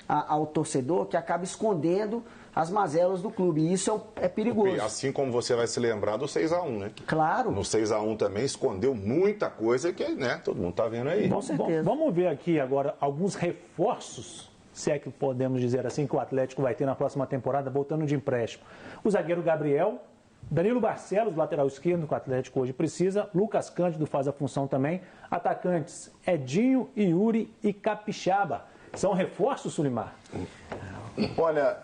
ao torcedor que acaba escondendo as mazelas do clube. E isso é perigoso. Assim como você vai se lembrar do 6-1, né? Claro. No 6-1 também escondeu muita coisa que, né, todo mundo está vendo aí. Com certeza. Vamos ver aqui agora alguns reforços, se é que podemos dizer assim, que o Atlético vai ter na próxima temporada, voltando de empréstimo. O zagueiro Gabriel, Danilo Barcelos, lateral esquerdo, que o Atlético hoje precisa. Lucas Cândido faz a função também. Atacantes Edinho, Yuri e Capixaba. São reforços, Sulimar? Olha,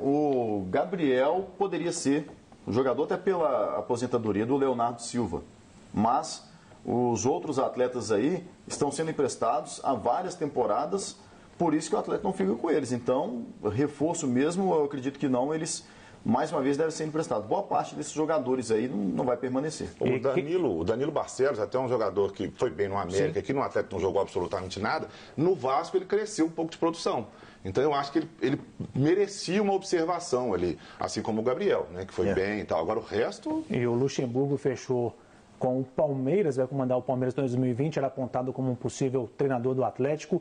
o Gabriel poderia ser um jogador até pela aposentadoria do Leonardo Silva. Mas os outros atletas aí estão sendo emprestados há várias temporadas, por isso que o Atlético não fica com eles. Então, reforço mesmo, eu acredito que não, eles mais uma vez deve ser emprestado. Boa parte desses jogadores aí não vai permanecer. O Danilo Barcelos, até um jogador que foi bem no América, aqui no Atlético não jogou absolutamente nada, no Vasco ele cresceu um pouco de produção. Então eu acho que ele merecia uma observação ali, assim como o Gabriel, né, que foi bem e tal. Agora o resto... E o Luxemburgo fechou com o Palmeiras, vai comandar o Palmeiras em 2020, era apontado como um possível treinador do Atlético.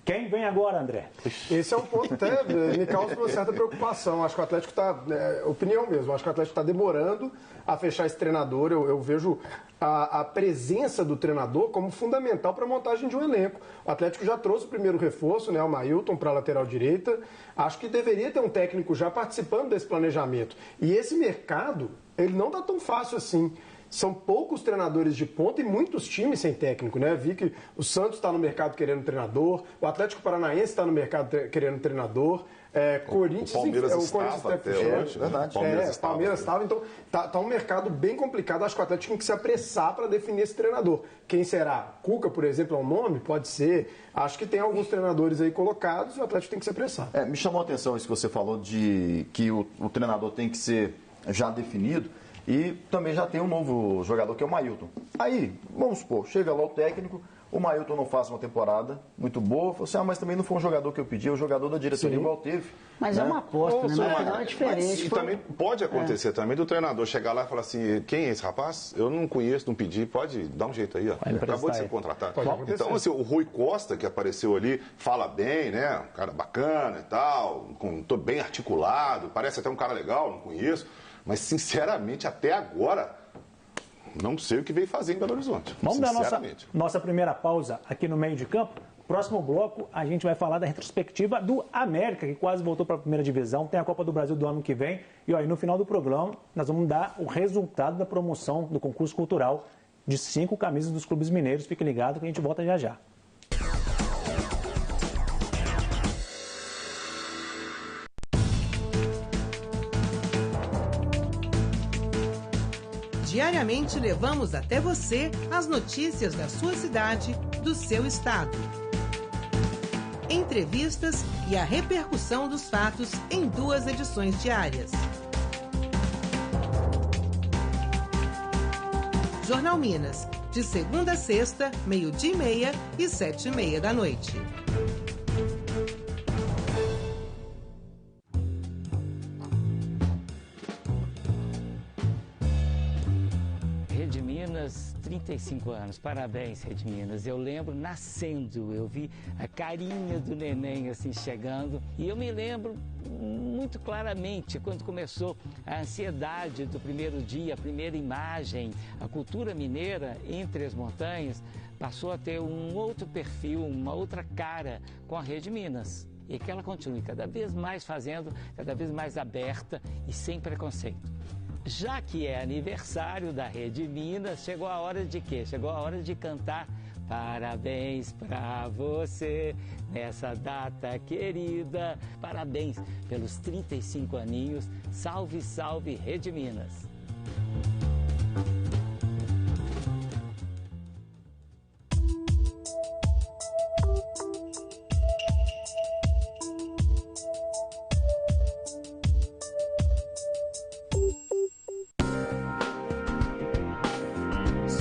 Quem vem agora, André? Esse é um ponto até me causa uma certa preocupação. Acho que o Atlético está, opinião mesmo, acho que o Atlético está demorando a fechar esse treinador. Eu vejo a presença do treinador como fundamental para a montagem de um elenco. O Atlético já trouxe o primeiro reforço, né, o Mailton, para a lateral direita. Acho que deveria ter um técnico já participando desse planejamento. E esse mercado, ele não está tão fácil assim. São poucos treinadores de ponta e muitos times sem técnico, né? Vi que o Santos está no mercado querendo treinador, o Atlético Paranaense está no mercado querendo treinador, Corinthians... O Palmeiras estava até hoje, verdade. O Palmeiras estava, então tá um mercado bem complicado. Acho que o Atlético tem que se apressar para definir esse treinador. Quem será? Cuca, por exemplo, é um nome? Pode ser. Acho que tem alguns treinadores aí colocados e o Atlético tem que se apressar. Me chamou a atenção isso que você falou de que o treinador tem que ser já definido. E também já tem um novo jogador, que é o Mailton. Aí, vamos supor, chega lá o técnico, o Mailton não faz uma temporada muito boa, fala assim, mas também não foi um jogador que eu pedi, é o jogador da diretoria igual teve. Mas né? é uma aposta, né? Não é diferente. E também pode acontecer também do treinador chegar lá e falar assim, quem é esse rapaz? Eu não conheço, não pedi, pode dar um jeito aí, ó. Acabou de ser contratado. Então, assim, o Rui Costa, que apareceu ali, fala bem, né? Um cara bacana e tal, bem articulado, parece até um cara legal, não conheço. Mas, sinceramente, até agora, não sei o que veio fazer em Belo Horizonte. Vamos dar nossa primeira pausa aqui no meio de campo. Próximo bloco, a gente vai falar da retrospectiva do América, que quase voltou para a primeira divisão. Tem a Copa do Brasil do ano que vem. E aí, no final do programa, nós vamos dar o resultado da promoção do concurso cultural de 5 camisas dos clubes mineiros. Fique ligado que a gente volta já já. Diariamente levamos até você as notícias da sua cidade, do seu estado. Entrevistas e a repercussão dos fatos em 2 edições diárias. Jornal Minas, de segunda a sexta, 12h30 e 7h30 da noite. Rede Minas, 35 anos, parabéns Rede Minas. Eu lembro nascendo, eu vi a carinha do neném assim chegando e eu me lembro muito claramente quando começou a ansiedade do primeiro dia, a primeira imagem, a cultura mineira entre as montanhas passou a ter um outro perfil, uma outra cara com a Rede Minas. E que ela continue cada vez mais fazendo, cada vez mais aberta e sem preconceito. Já que é aniversário da Rede Minas, chegou a hora de quê? Chegou a hora de cantar parabéns pra você nessa data querida. Parabéns pelos 35 aninhos. Salve, salve, Rede Minas.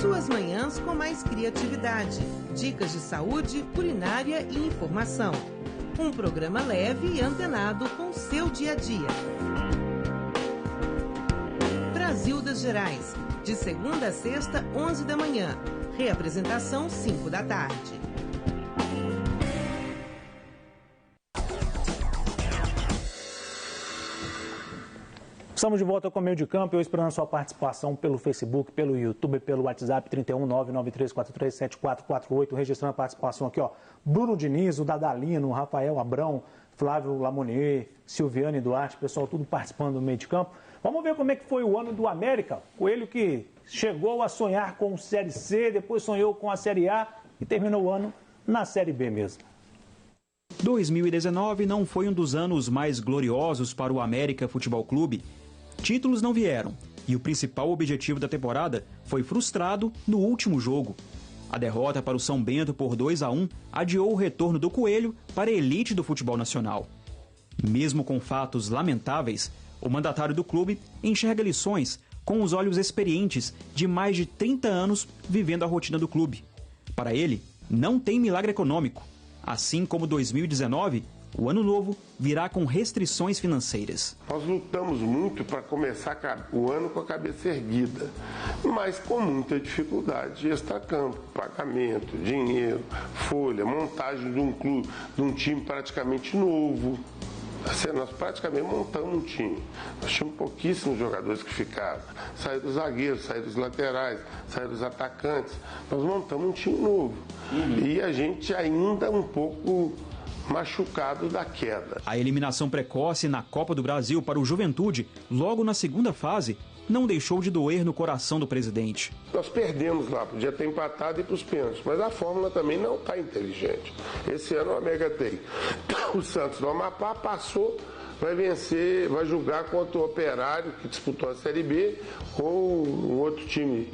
Suas manhãs com mais criatividade, dicas de saúde, culinária e informação. Um programa leve e antenado com o seu dia a dia. Brasil das Gerais, de segunda a sexta, 11 da manhã. Reapresentação, 5 da tarde. Estamos de volta com o Meio de Campo, eu esperando a sua participação pelo Facebook, pelo YouTube, pelo WhatsApp 31993437448, registrando a participação aqui, ó. Bruno Diniz, o Dadalino, Rafael Abrão, Flávio Lamonier, Silviane Duarte, pessoal tudo participando do Meio de Campo. Vamos ver como é que foi o ano do América, Coelho que chegou a sonhar com Série C, depois sonhou com a Série A e terminou o ano na Série B mesmo. 2019 não foi um dos anos mais gloriosos para o América Futebol Clube. Títulos não vieram e o principal objetivo da temporada foi frustrado no último jogo. A derrota para o São Bento por 2-1 adiou o retorno do Coelho para a elite do futebol nacional. Mesmo com fatos lamentáveis, o mandatário do clube enxerga lições com os olhos experientes de mais de 30 anos vivendo a rotina do clube. Para ele, não tem milagre econômico. Assim como 2019, o ano novo virá com restrições financeiras. Nós lutamos muito para começar o ano com a cabeça erguida, mas com muita dificuldade. Extracampo, pagamento, dinheiro, folha, montagem de um clube, de um time praticamente novo. Assim, nós praticamente montamos um time. Nós tínhamos pouquíssimos jogadores que ficaram. Saíram os zagueiros, saíram os laterais, saíram os atacantes. Nós montamos um time novo. E a gente ainda um pouco machucado da queda. A eliminação precoce na Copa do Brasil para o Juventude, logo na segunda fase, não deixou de doer no coração do presidente. Nós perdemos lá, podia ter empatado e ir para os pênaltis, mas a fórmula também não está inteligente. Esse ano o América tem o Santos do Amapá, passou, vai vencer, vai jogar contra o Operário, que disputou a Série B, ou um outro time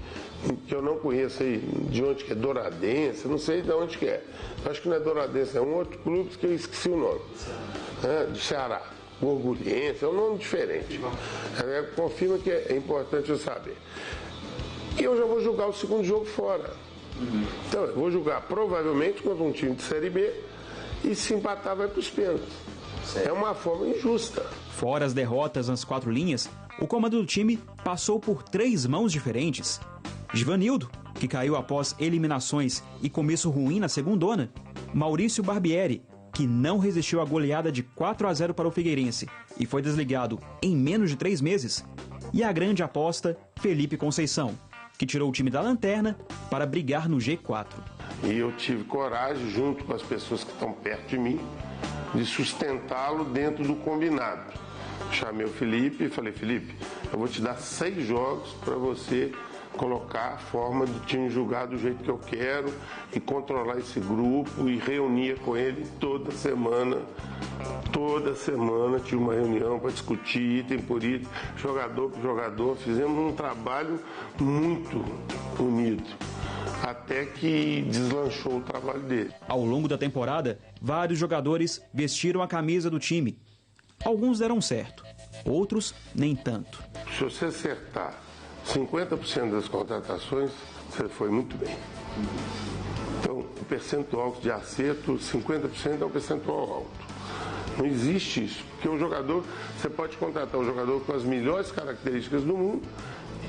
que eu não conheço aí, de onde que é, Douradense, não sei de onde que é. Acho que não é Douradense, é um outro clube que eu esqueci o nome, do Ceará. Orgulhense, é um nome diferente. Confirma que é importante eu saber. E eu já vou jogar o segundo jogo fora. Então, eu vou jogar provavelmente contra um time de Série B e se empatar vai para os pênaltis. É uma forma injusta. Fora as derrotas nas 4 linhas, o comando do time passou por 3 mãos diferentes. Givanildo, que caiu após eliminações e começo ruim na segundona. Maurício Barbieri, que não resistiu à goleada de 4-0 para o Figueirense e foi desligado em menos de 3 meses. E a grande aposta, Felipe Conceição, que tirou o time da lanterna para brigar no G4. E eu tive coragem, junto com as pessoas que estão perto de mim, de sustentá-lo dentro do combinado. Chamei o Felipe e falei, Felipe, eu vou te dar 6 jogos para você colocar a forma do time jogar do jeito que eu quero e controlar esse grupo, e reunia com ele toda semana. Toda semana tinha uma reunião para discutir item por item, jogador por jogador. Fizemos um trabalho muito unido, até que deslanchou o trabalho dele. Ao longo da temporada, vários jogadores vestiram a camisa do time. Alguns deram certo, outros nem tanto. Se você acertar 50% das contratações, você foi muito bem. Então, o percentual de acerto, 50% é um percentual alto. Não existe isso, porque o jogador, você pode contratar um jogador com as melhores características do mundo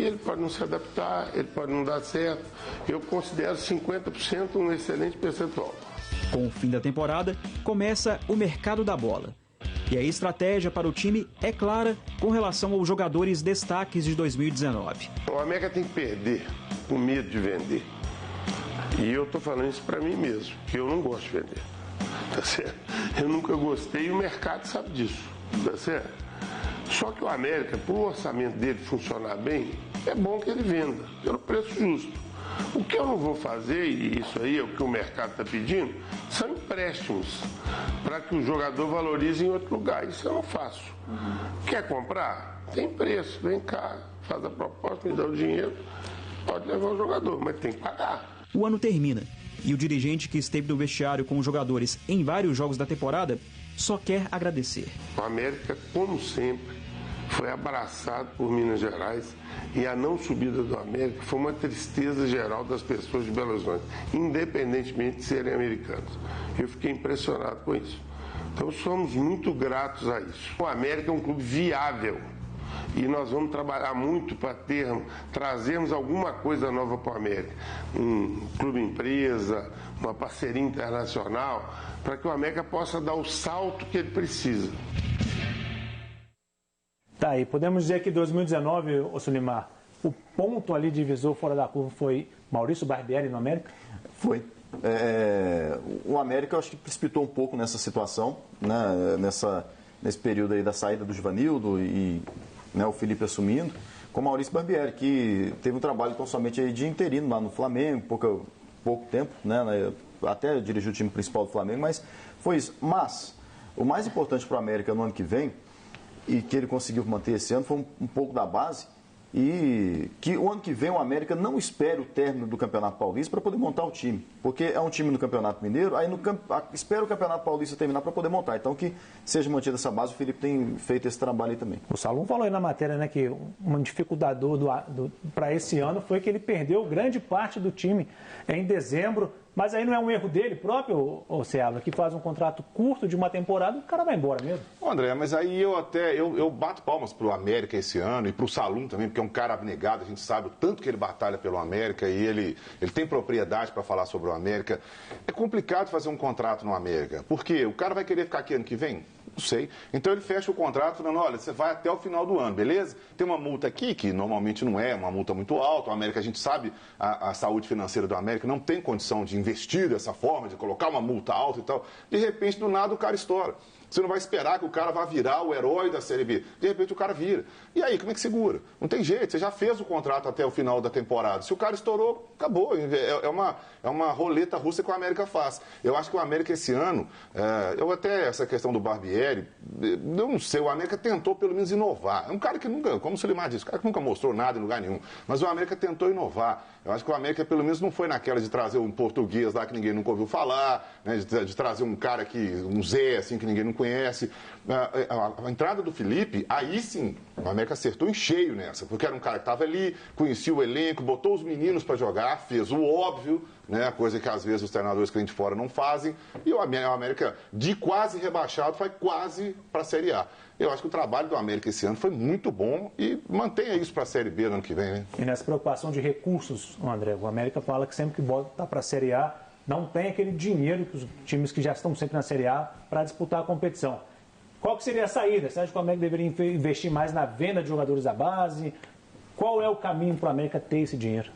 e ele pode não se adaptar, ele pode não dar certo. Eu considero 50% um excelente percentual. Com o fim da temporada, começa o mercado da bola. E a estratégia para o time é clara com relação aos jogadores destaques de 2019. O América tem que perder com medo de vender. E eu estou falando isso para mim mesmo, que eu não gosto de vender. Tá certo? Eu nunca gostei e o mercado sabe disso. Tá certo? Só que o América, para o orçamento dele funcionar bem, é bom que ele venda, pelo preço justo. O que eu não vou fazer, e isso aí é o que o mercado está pedindo, são empréstimos para que o jogador valorize em outro lugar. Isso eu não faço. Quer comprar? Tem preço, vem cá, faz a proposta, me dá o dinheiro, pode levar o jogador, mas tem que pagar. O ano termina e o dirigente que esteve no vestiário com os jogadores em vários jogos da temporada só quer agradecer. O América, como sempre, foi abraçado por Minas Gerais e a não subida do América foi uma tristeza geral das pessoas de Belo Horizonte, independentemente de serem americanos. Eu fiquei impressionado com isso. Então somos muito gratos a isso. O América é um clube viável e nós vamos trabalhar muito para trazermos alguma coisa nova para o América. Um clube empresa, uma parceria internacional, para que o América possa dar o salto que ele precisa. Tá aí, podemos dizer que 2019, ô Sulimar, o ponto ali divisor fora da curva foi Maurício Barbieri no América? Foi. O América, eu acho que precipitou um pouco nessa situação, né, nesse período aí da saída do Givanildo e né, o Felipe assumindo, com o Maurício Barbieri, que teve um trabalho tão somente aí de interino lá no Flamengo, pouco tempo, né, até dirigiu o time principal do Flamengo, mas foi isso. Mas o mais importante para o América no ano que vem, e que ele conseguiu manter esse ano, foi um pouco da base, e que o ano que vem o América não espere o término do Campeonato Paulista para poder montar o time, porque é um time no Campeonato Mineiro, aí espera o Campeonato Paulista terminar para poder montar. Então que seja mantida essa base, o Felipe tem feito esse trabalho aí também. O Salum falou aí na matéria, né, que uma dificuldade para esse ano foi que ele perdeu grande parte do time em dezembro. Mas aí não é um erro dele próprio, ô Seabra, que faz um contrato curto de uma temporada e o cara vai embora mesmo? André, mas aí eu bato palmas pro América esse ano e pro Salum também, porque é um cara abnegado, a gente sabe o tanto que ele batalha pelo América e ele tem propriedade para falar sobre o América. É complicado fazer um contrato no América, porque o cara vai querer ficar aqui ano que vem? Não sei. Então ele fecha o contrato falando, olha, você vai até o final do ano, beleza? Tem uma multa aqui, que normalmente não é uma multa muito alta. O América, a gente sabe, a saúde financeira do América não tem condição de investir dessa forma, de colocar uma multa alta e tal. De repente, do nada, o cara estoura. Você não vai esperar que o cara vá virar o herói da Série B. De repente o cara vira. E aí, como é que segura? Não tem jeito, você já fez o contrato até o final da temporada. Se o cara estourou, acabou. É uma roleta russa que o América faz. Eu acho que o América esse ano, essa questão do Barbieri, eu não sei, o América tentou pelo menos inovar. É um cara que nunca, como o Sulimar disse, um cara que nunca mostrou nada em lugar nenhum. Mas o América tentou inovar. Eu acho que o América pelo menos não foi naquela de trazer um português lá que ninguém nunca ouviu falar, né, de trazer um cara um Zé, assim, que ninguém não conhece. A entrada do Felipe, aí sim, o América acertou em cheio nessa, porque era um cara que estava ali, conhecia o elenco, botou os meninos para jogar, fez o óbvio, né, coisa que às vezes os treinadores que vêm de fora não fazem, e o América, de quase rebaixado, foi quase para a Série A. Eu acho que o trabalho do América esse ano foi muito bom e mantenha isso para a Série B no ano que vem, né? E nessa preocupação de recursos, André, o América fala que sempre que volta para a Série A, não tem aquele dinheiro que os times que já estão sempre na Série A para disputar a competição. Qual que seria a saída? Você acha que o América deveria investir mais na venda de jogadores da base? Qual é o caminho para o América ter esse dinheiro?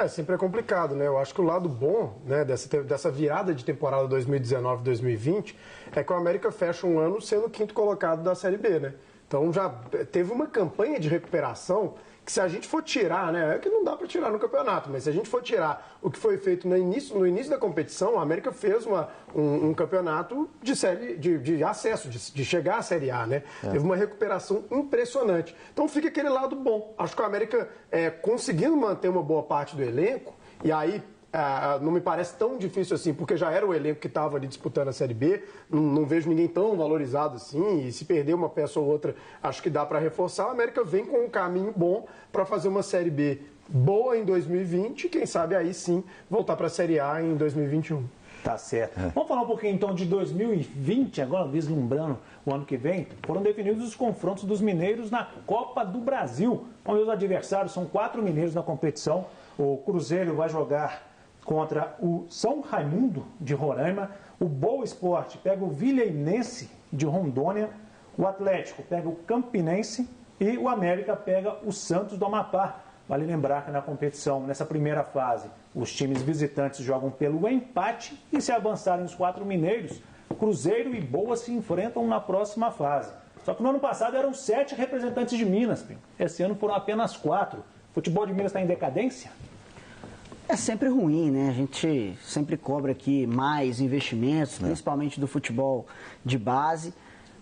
Sempre é complicado, né? Eu acho que o lado bom, né, dessa virada de temporada 2019-2020 é que o América fecha um ano sendo o quinto colocado da Série B, né? Então já teve uma campanha de recuperação que, se a gente for tirar, né, é que não dá para tirar no campeonato, mas se a gente for tirar o que foi feito no início da competição, a América fez um campeonato de acesso, de chegar à Série A, né? Teve uma recuperação impressionante. Então fica aquele lado bom. Acho que o América, conseguindo manter uma boa parte do elenco, e aí não me parece tão difícil assim, porque já era o elenco que estava ali disputando a Série B, não vejo ninguém tão valorizado assim, e se perder uma peça ou outra, acho que dá para reforçar. A América vem com um caminho bom para fazer uma Série B boa em 2020 e quem sabe aí sim voltar para a Série A em 2021. Tá certo. Vamos falar um pouquinho então de 2020, agora vislumbrando o ano que vem. Foram definidos os confrontos dos mineiros na Copa do Brasil. Vamos ver os adversários, são 4 mineiros na competição. O Cruzeiro vai jogar contra o São Raimundo de Roraima, o Boa Esporte pega o Vilheinense de Rondônia, O Atlético pega o Campinense e o América pega o Santos do Amapá. Vale lembrar que na competição, nessa primeira fase, os times visitantes jogam pelo empate e se avançarem os 4 mineiros, Cruzeiro e Boa se enfrentam na próxima fase. Só que no ano passado eram 7 representantes de Minas. Esse ano foram apenas 4. O futebol de Minas está em decadência? É sempre ruim, né? A gente sempre cobra aqui mais investimentos, principalmente do futebol de base.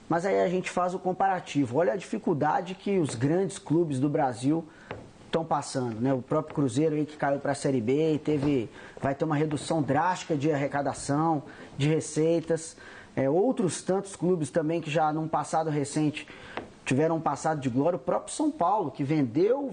Mas aí a gente faz o comparativo. Olha a dificuldade que os grandes clubes do Brasil estão passando, né? O próprio Cruzeiro aí que caiu para a Série B e vai ter uma redução drástica de arrecadação, de receitas. Outros tantos clubes também que já num passado recente tiveram um passado de glória. O próprio São Paulo, que vendeu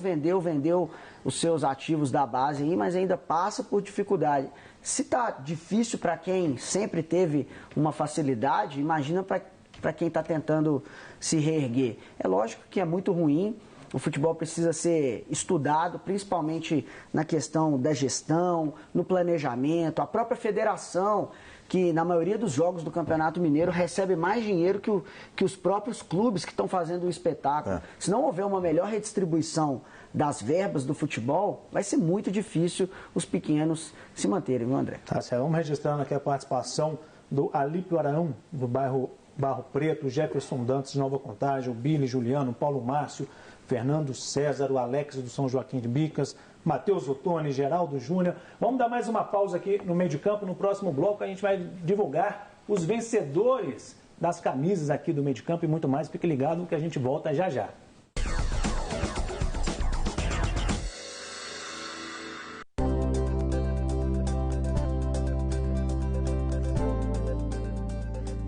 os seus ativos da base aí, mas ainda passa por dificuldade. Se está difícil para quem sempre teve uma facilidade, imagina para quem está tentando se reerguer. É lógico que é muito ruim. O futebol precisa ser estudado, principalmente na questão da gestão, no planejamento. A própria federação, que na maioria dos jogos do Campeonato Mineiro recebe mais dinheiro que os próprios clubes que estão fazendo o espetáculo. Se não houver uma melhor redistribuição das verbas do futebol, vai ser muito difícil os pequenos se manterem, viu, André? Tá certo. Vamos registrando aqui a participação do Alípio Arão, do bairro Barro Preto, Jefferson Dantas de Nova Contagem, o Billy Juliano, Paulo Márcio, Fernando César, o Alex do São Joaquim de Bicas, Matheus Ottoni, Geraldo Júnior. Vamos dar mais uma pausa aqui no meio de campo. No próximo bloco a gente vai divulgar os vencedores das camisas aqui do meio de campo e muito mais. Fique ligado que a gente volta já já.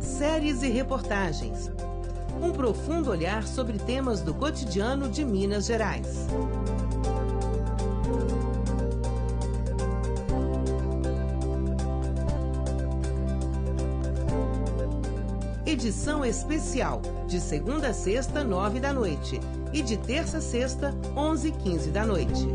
Séries e reportagens. Um profundo olhar sobre temas do cotidiano de Minas Gerais. Edição especial, de segunda a sexta, 9 da noite. E de terça a sexta, 11h15 da noite.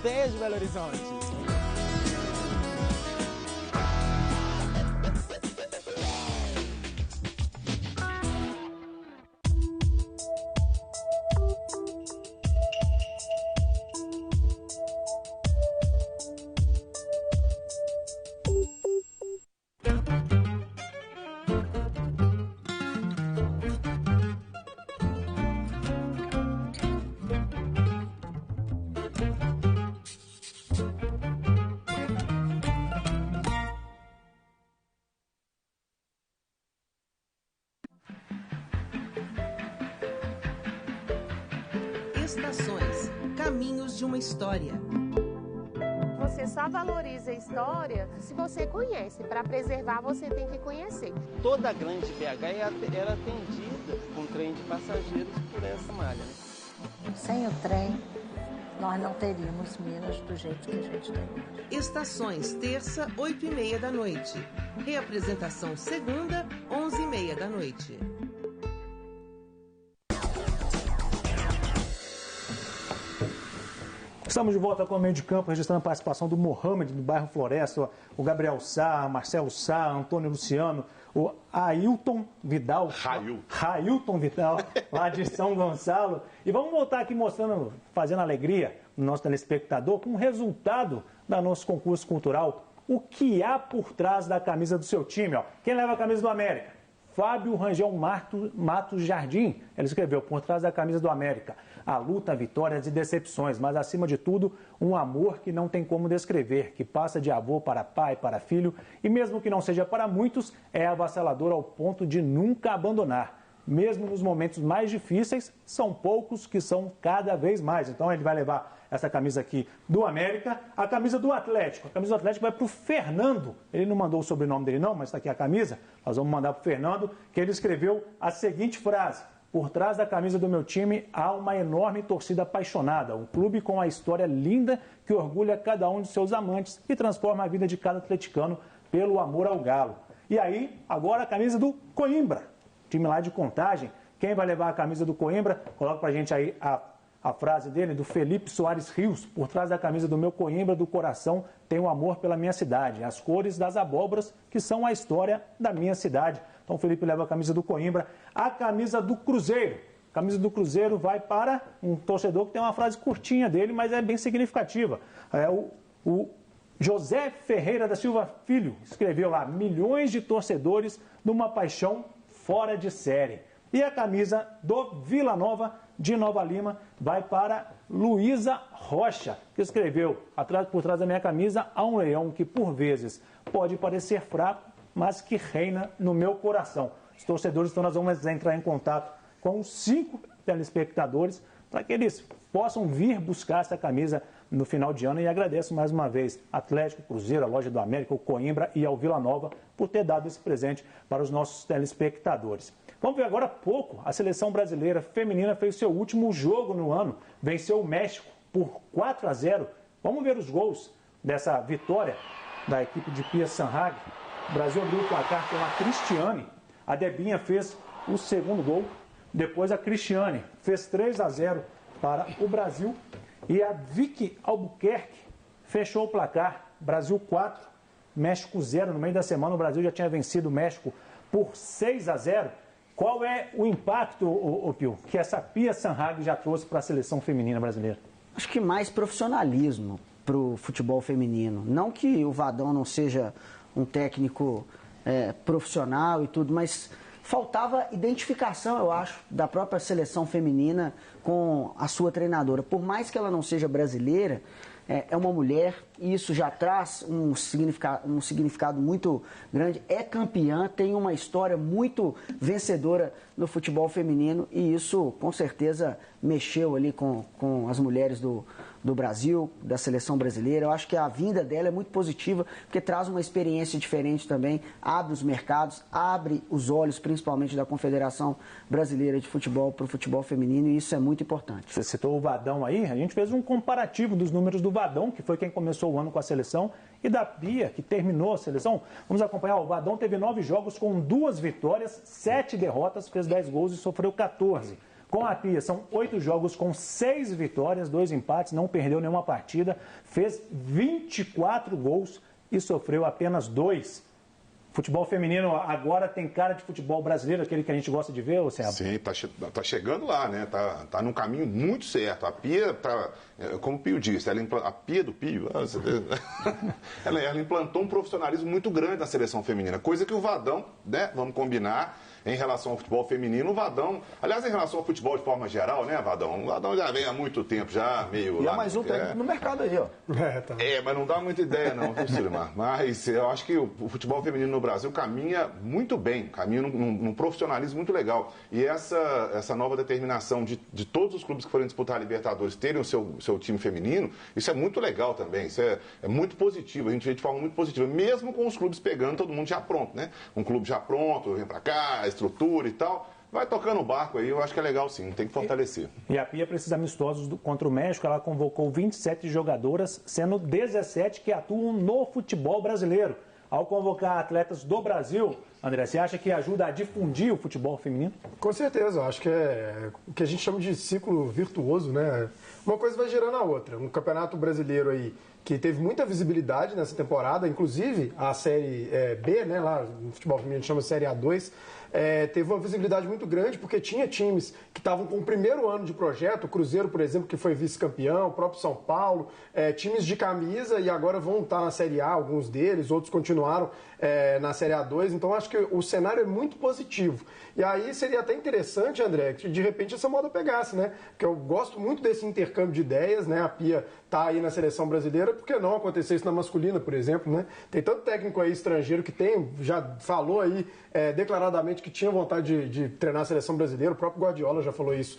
Beijo, Belo Horizonte. Estações, caminhos de uma história. Você só valoriza a história se você conhece. Para preservar, você tem que conhecer. Toda a grande BH era atendida com trem de passageiros por essa malha. Sem o trem, nós não teríamos Minas do jeito que a gente tem hoje. Estações, terça, 8h30 da noite. Reapresentação, segunda, 11h30 da noite. Estamos de volta com o meio de campo, registrando a participação do Mohamed, do bairro Floresta, o Gabriel Sá, Marcelo Sá, Antônio Luciano, o Ailton Vidal. Railton Vidal, lá de São Gonçalo. E vamos voltar aqui mostrando, fazendo alegria no nosso telespectador, com o resultado do nosso concurso cultural. O que há por trás da camisa do seu time? Ó. Quem leva a camisa do América? Fábio Rangel Matos Jardim. Ele escreveu, por trás da camisa do América, a luta, vitórias e decepções, mas acima de tudo, um amor que não tem como descrever, que passa de avô para pai, para filho, e mesmo que não seja para muitos, é avassalador ao ponto de nunca abandonar. Mesmo nos momentos mais difíceis, são poucos que são cada vez mais. Então ele vai levar essa camisa aqui do América, a camisa do Atlético. A camisa do Atlético vai para o Fernando. Ele não mandou o sobrenome dele não, mas está aqui a camisa. Nós vamos mandar para o Fernando, que ele escreveu a seguinte frase: Por trás da camisa do meu time há uma enorme torcida apaixonada, um clube com uma história linda que orgulha cada um de seus amantes e transforma a vida de cada atleticano pelo amor ao Galo. E aí, agora a camisa do Coimbra, time lá de Contagem. Quem vai levar a camisa do Coimbra? Coloca pra gente aí a frase dele, do Felipe Soares Rios. Por trás da camisa do meu Coimbra do coração tem um amor pela minha cidade, as cores das abóboras que são a história da minha cidade. Então o Felipe leva a camisa do Coimbra. A camisa do Cruzeiro. A camisa do Cruzeiro vai para um torcedor que tem uma frase curtinha dele, mas é bem significativa. É o José Ferreira da Silva Filho escreveu lá: milhões de torcedores numa paixão fora de série. E a camisa do Vila Nova de Nova Lima vai para Luísa Rocha, que escreveu: por trás da minha camisa há um leão que por vezes pode parecer fraco, mas que reina no meu coração. Os torcedores, então nós vamos entrar em contato com os 5 telespectadores para que eles possam vir buscar essa camisa no final de ano. E agradeço mais uma vez Atlético, Cruzeiro, a Loja do América, o Coimbra e ao Vila Nova por ter dado esse presente para os nossos telespectadores. Vamos ver agora há pouco, a seleção brasileira feminina fez seu último jogo no ano, venceu o México por 4-0. Vamos ver os gols dessa vitória da equipe de Pia Sanhag. O Brasil abriu o placar com a Cristiane, a Debinha fez o segundo gol, depois a Cristiane fez 3-0 para o Brasil e a Vicky Albuquerque fechou o placar. Brasil 4, México 0. No meio da semana o Brasil já tinha vencido o México por 6-0. Qual é o impacto, Pio, que essa Pia Sanhag já trouxe para a seleção feminina brasileira? Acho que mais profissionalismo para o futebol feminino. Não que o Vadão não seja um técnico profissional e tudo, mas faltava identificação, eu acho, da própria seleção feminina com a sua treinadora. Por mais que ela não seja brasileira, é uma mulher e isso já traz um significado muito grande. É campeã, tem uma história muito vencedora no futebol feminino e isso, com certeza, mexeu ali com as mulheres do Brasil, da seleção brasileira. Eu acho que a vinda dela é muito positiva, porque traz uma experiência diferente também, abre os mercados, abre os olhos, principalmente da Confederação Brasileira de Futebol para o futebol feminino, e isso é muito importante. Você citou o Vadão aí, a gente fez um comparativo dos números do Vadão, que foi quem começou o ano com a seleção, e da Pia, que terminou a seleção. Vamos acompanhar, o Vadão teve 9 jogos com 2 vitórias, 7 derrotas, fez 10 gols e sofreu 14. Com a Pia, são 8 jogos com 6 vitórias, 2 empates, não perdeu nenhuma partida, fez 24 gols e sofreu apenas 2. Futebol feminino agora tem cara de futebol brasileiro, aquele que a gente gosta de ver, ou Sérgio? Sim, tá chegando lá, né? Tá num caminho muito certo. A Pia, como o Pio disse, a Pia do Pio, ela implantou um profissionalismo muito grande na seleção feminina, coisa que o Vadão, né? Vamos combinar, em relação ao futebol feminino, o Vadão, aliás, em relação ao futebol de forma geral, né, Vadão? O Vadão já vem há muito tempo, já meio... E é mais um técnico no mercado aí, ó. Mas não dá muita ideia não, viu, Silimar? Mas eu acho que o futebol feminino no Brasil caminha muito bem, caminha num profissionalismo muito legal. E essa nova determinação de todos os clubes que forem disputar a Libertadores terem o seu time feminino, isso é muito legal também, isso é muito positivo, a gente vê de forma muito positiva, mesmo com os clubes pegando todo mundo já pronto, né? Um clube já pronto, vem pra cá, estrutura e tal, vai tocando o barco aí, eu acho que é legal sim, tem que fortalecer. E a Pia precisa de amistosos contra o México, ela convocou 27 jogadoras, sendo 17 que atuam no futebol brasileiro. Ao convocar atletas do Brasil, André, você acha que ajuda a difundir o futebol feminino? Com certeza, eu acho que é o que a gente chama de ciclo virtuoso, né? Uma coisa vai gerando a outra. Um campeonato brasileiro aí que teve muita visibilidade nessa temporada, inclusive a Série B, né, lá no futebol feminino a gente chama Série A2, teve uma visibilidade muito grande porque tinha times que estavam com o primeiro ano de projeto, o Cruzeiro, por exemplo, que foi vice-campeão, o próprio São Paulo, times de camisa e agora vão estar na Série A, alguns deles, outros continuaram na Série A2, então acho que o cenário é muito positivo. E aí seria até interessante, André, que de repente essa moda pegasse, né? Porque eu gosto muito desse intercâmbio de ideias, né? A Pia tá aí na seleção brasileira, por que não acontecer isso na masculina, por exemplo, né? Tem tanto técnico aí estrangeiro que já falou aí declaradamente que tinha vontade de treinar a seleção brasileira, o próprio Guardiola já falou isso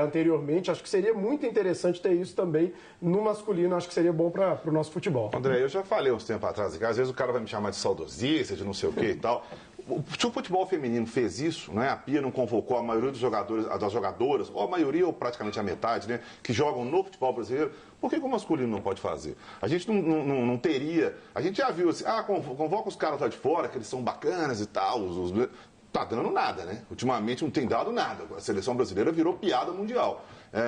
anteriormente. Acho que seria muito interessante ter isso também no masculino, acho que seria bom para o nosso futebol. André, eu já falei uns tempos atrás, que às vezes o cara vai me chamar de saudosista, de não sei o que e tal. se o futebol feminino fez isso, né, a Pia não convocou a maioria dos jogadores, das jogadoras, ou a maioria, ou praticamente a metade, né, que jogam no futebol brasileiro, por que o masculino não pode fazer? A gente não teria... A gente já viu assim, convoca os caras lá de fora, que eles são bacanas e tal, tá dando nada, né? Ultimamente não tem dado nada. A seleção brasileira virou piada mundial.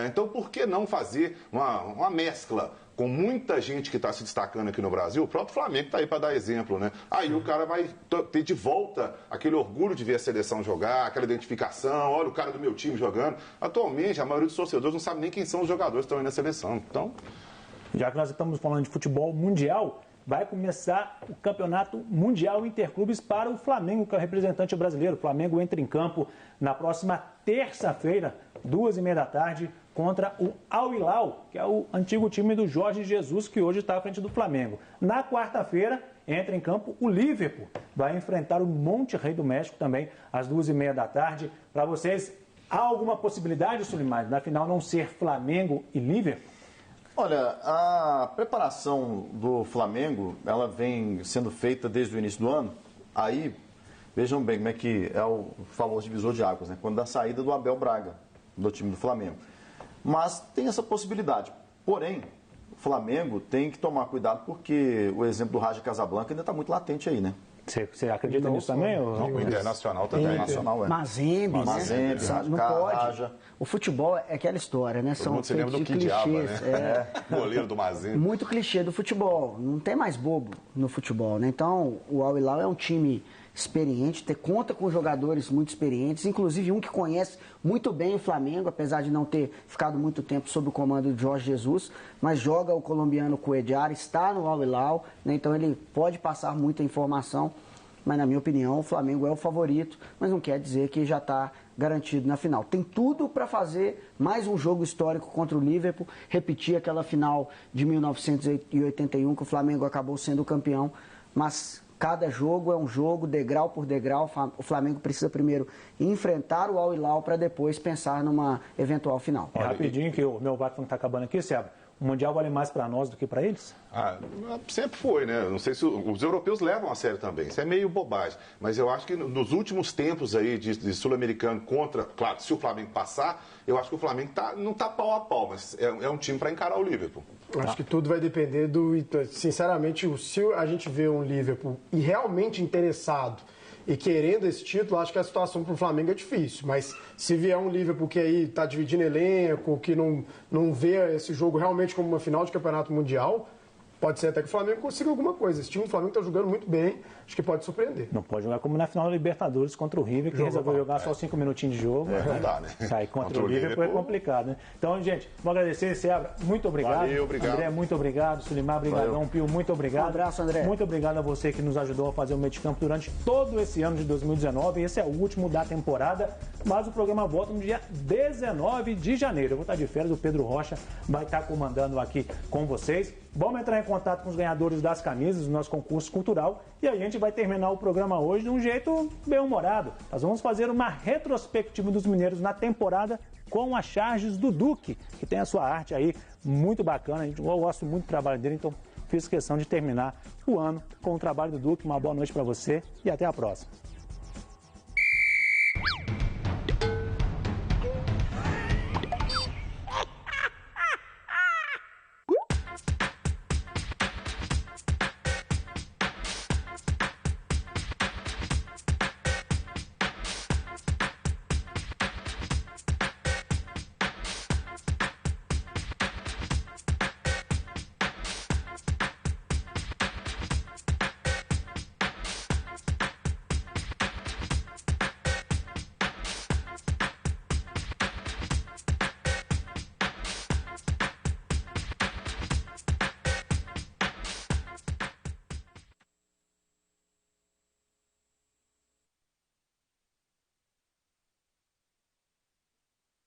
Então, por que não fazer uma mescla com muita gente que está se destacando aqui no Brasil? O próprio Flamengo está aí para dar exemplo, né? Aí o cara vai ter de volta aquele orgulho de ver a seleção jogar, aquela identificação, olha o cara do meu time jogando. Atualmente, a maioria dos torcedores não sabe nem quem são os jogadores que estão aí na seleção. Então, já que nós estamos falando de futebol mundial, vai começar o Campeonato Mundial Interclubes para o Flamengo, que é o representante brasileiro. O Flamengo entra em campo na próxima terça-feira, 14h30 da tarde, contra o Al Hilal, que é o antigo time do Jorge Jesus, que hoje está à frente do Flamengo. Na quarta-feira, entra em campo o Liverpool. Vai enfrentar o Monterrey do México também, às 14h30 da tarde. Para vocês, há alguma possibilidade, Sulimar, na final não ser Flamengo e Liverpool? Olha, a preparação do Flamengo, ela vem sendo feita desde o início do ano. Aí, vejam bem como é que é o famoso divisor de águas, né? Quando da saída do Abel Braga, do time do Flamengo. Mas tem essa possibilidade. Porém, o Flamengo tem que tomar cuidado porque o exemplo do Raja Casablanca ainda está muito latente aí, né? Você acredita nisso também? Não, o Internacional também. Internacional, é. Mazembe, Mazembe, né? Não pode. O futebol é aquela história, né? São você lembra do de Kidiaba, clichês. né? Goleiro do Mazembe. Muito clichê do futebol. Não tem mais bobo no futebol, né? Então, o Al Hilal é um time experiente, conta com jogadores muito experientes, inclusive um que conhece muito bem o Flamengo, apesar de não ter ficado muito tempo sob o comando de Jorge Jesus, mas joga o colombiano Cuéllar, está no Al Hilal, né? Então ele pode passar muita informação, mas na minha opinião o Flamengo é o favorito, mas não quer dizer que já está garantido na final. Tem tudo para fazer mais um jogo histórico contra o Liverpool, repetir aquela final de 1981 que o Flamengo acabou sendo campeão, mas cada jogo é um jogo, degrau por degrau. O Flamengo precisa primeiro enfrentar o Al Hilal para depois pensar numa eventual final. Rapidinho, que o meu vácuo está acabando aqui, Seba. O Mundial vale mais para nós do que para eles? Sempre foi, né? Não sei se os europeus levam a sério também. Isso é meio bobagem. Mas eu acho que nos últimos tempos aí de sul-americano contra... Claro, se o Flamengo passar, eu acho que o Flamengo não está pau a pau, mas é um time para encarar o Liverpool. Acho que tudo vai depender sinceramente, se a gente vê um Liverpool e realmente interessado e querendo esse título, acho que a situação para o Flamengo é difícil. Mas se vier um Liverpool que aí está dividindo elenco, que não vê esse jogo realmente como uma final de campeonato mundial, pode ser até que o Flamengo consiga alguma coisa. Esse time do Flamengo está jogando muito bem, acho que pode surpreender. Não pode jogar como na final da Libertadores contra o River, que resolveu jogar só 5 minutinhos de jogo. Não dá, né? Aí contra o River foi complicado, né? Então, gente, vou agradecer, Seabra, muito obrigado. Valeu, obrigado. André, muito obrigado. Sulimar, brigadão. Pio, muito obrigado. Um abraço, André. Muito obrigado a você que nos ajudou a fazer o meio de campo durante todo esse ano de 2019. Esse é o último da temporada, mas o programa volta no dia 19 de janeiro. Eu vou estar de férias, o Pedro Rocha vai estar comandando aqui com vocês. Vamos entrar em contato com os ganhadores das camisas do nosso concurso cultural e a gente vai terminar o programa hoje de um jeito bem-humorado. Nós vamos fazer uma retrospectiva dos mineiros na temporada com as charges do Duque, que tem a sua arte aí muito bacana. Eu gosto muito do trabalho dele, então fiz questão de terminar o ano com o trabalho do Duque. Uma boa noite para você e até a próxima.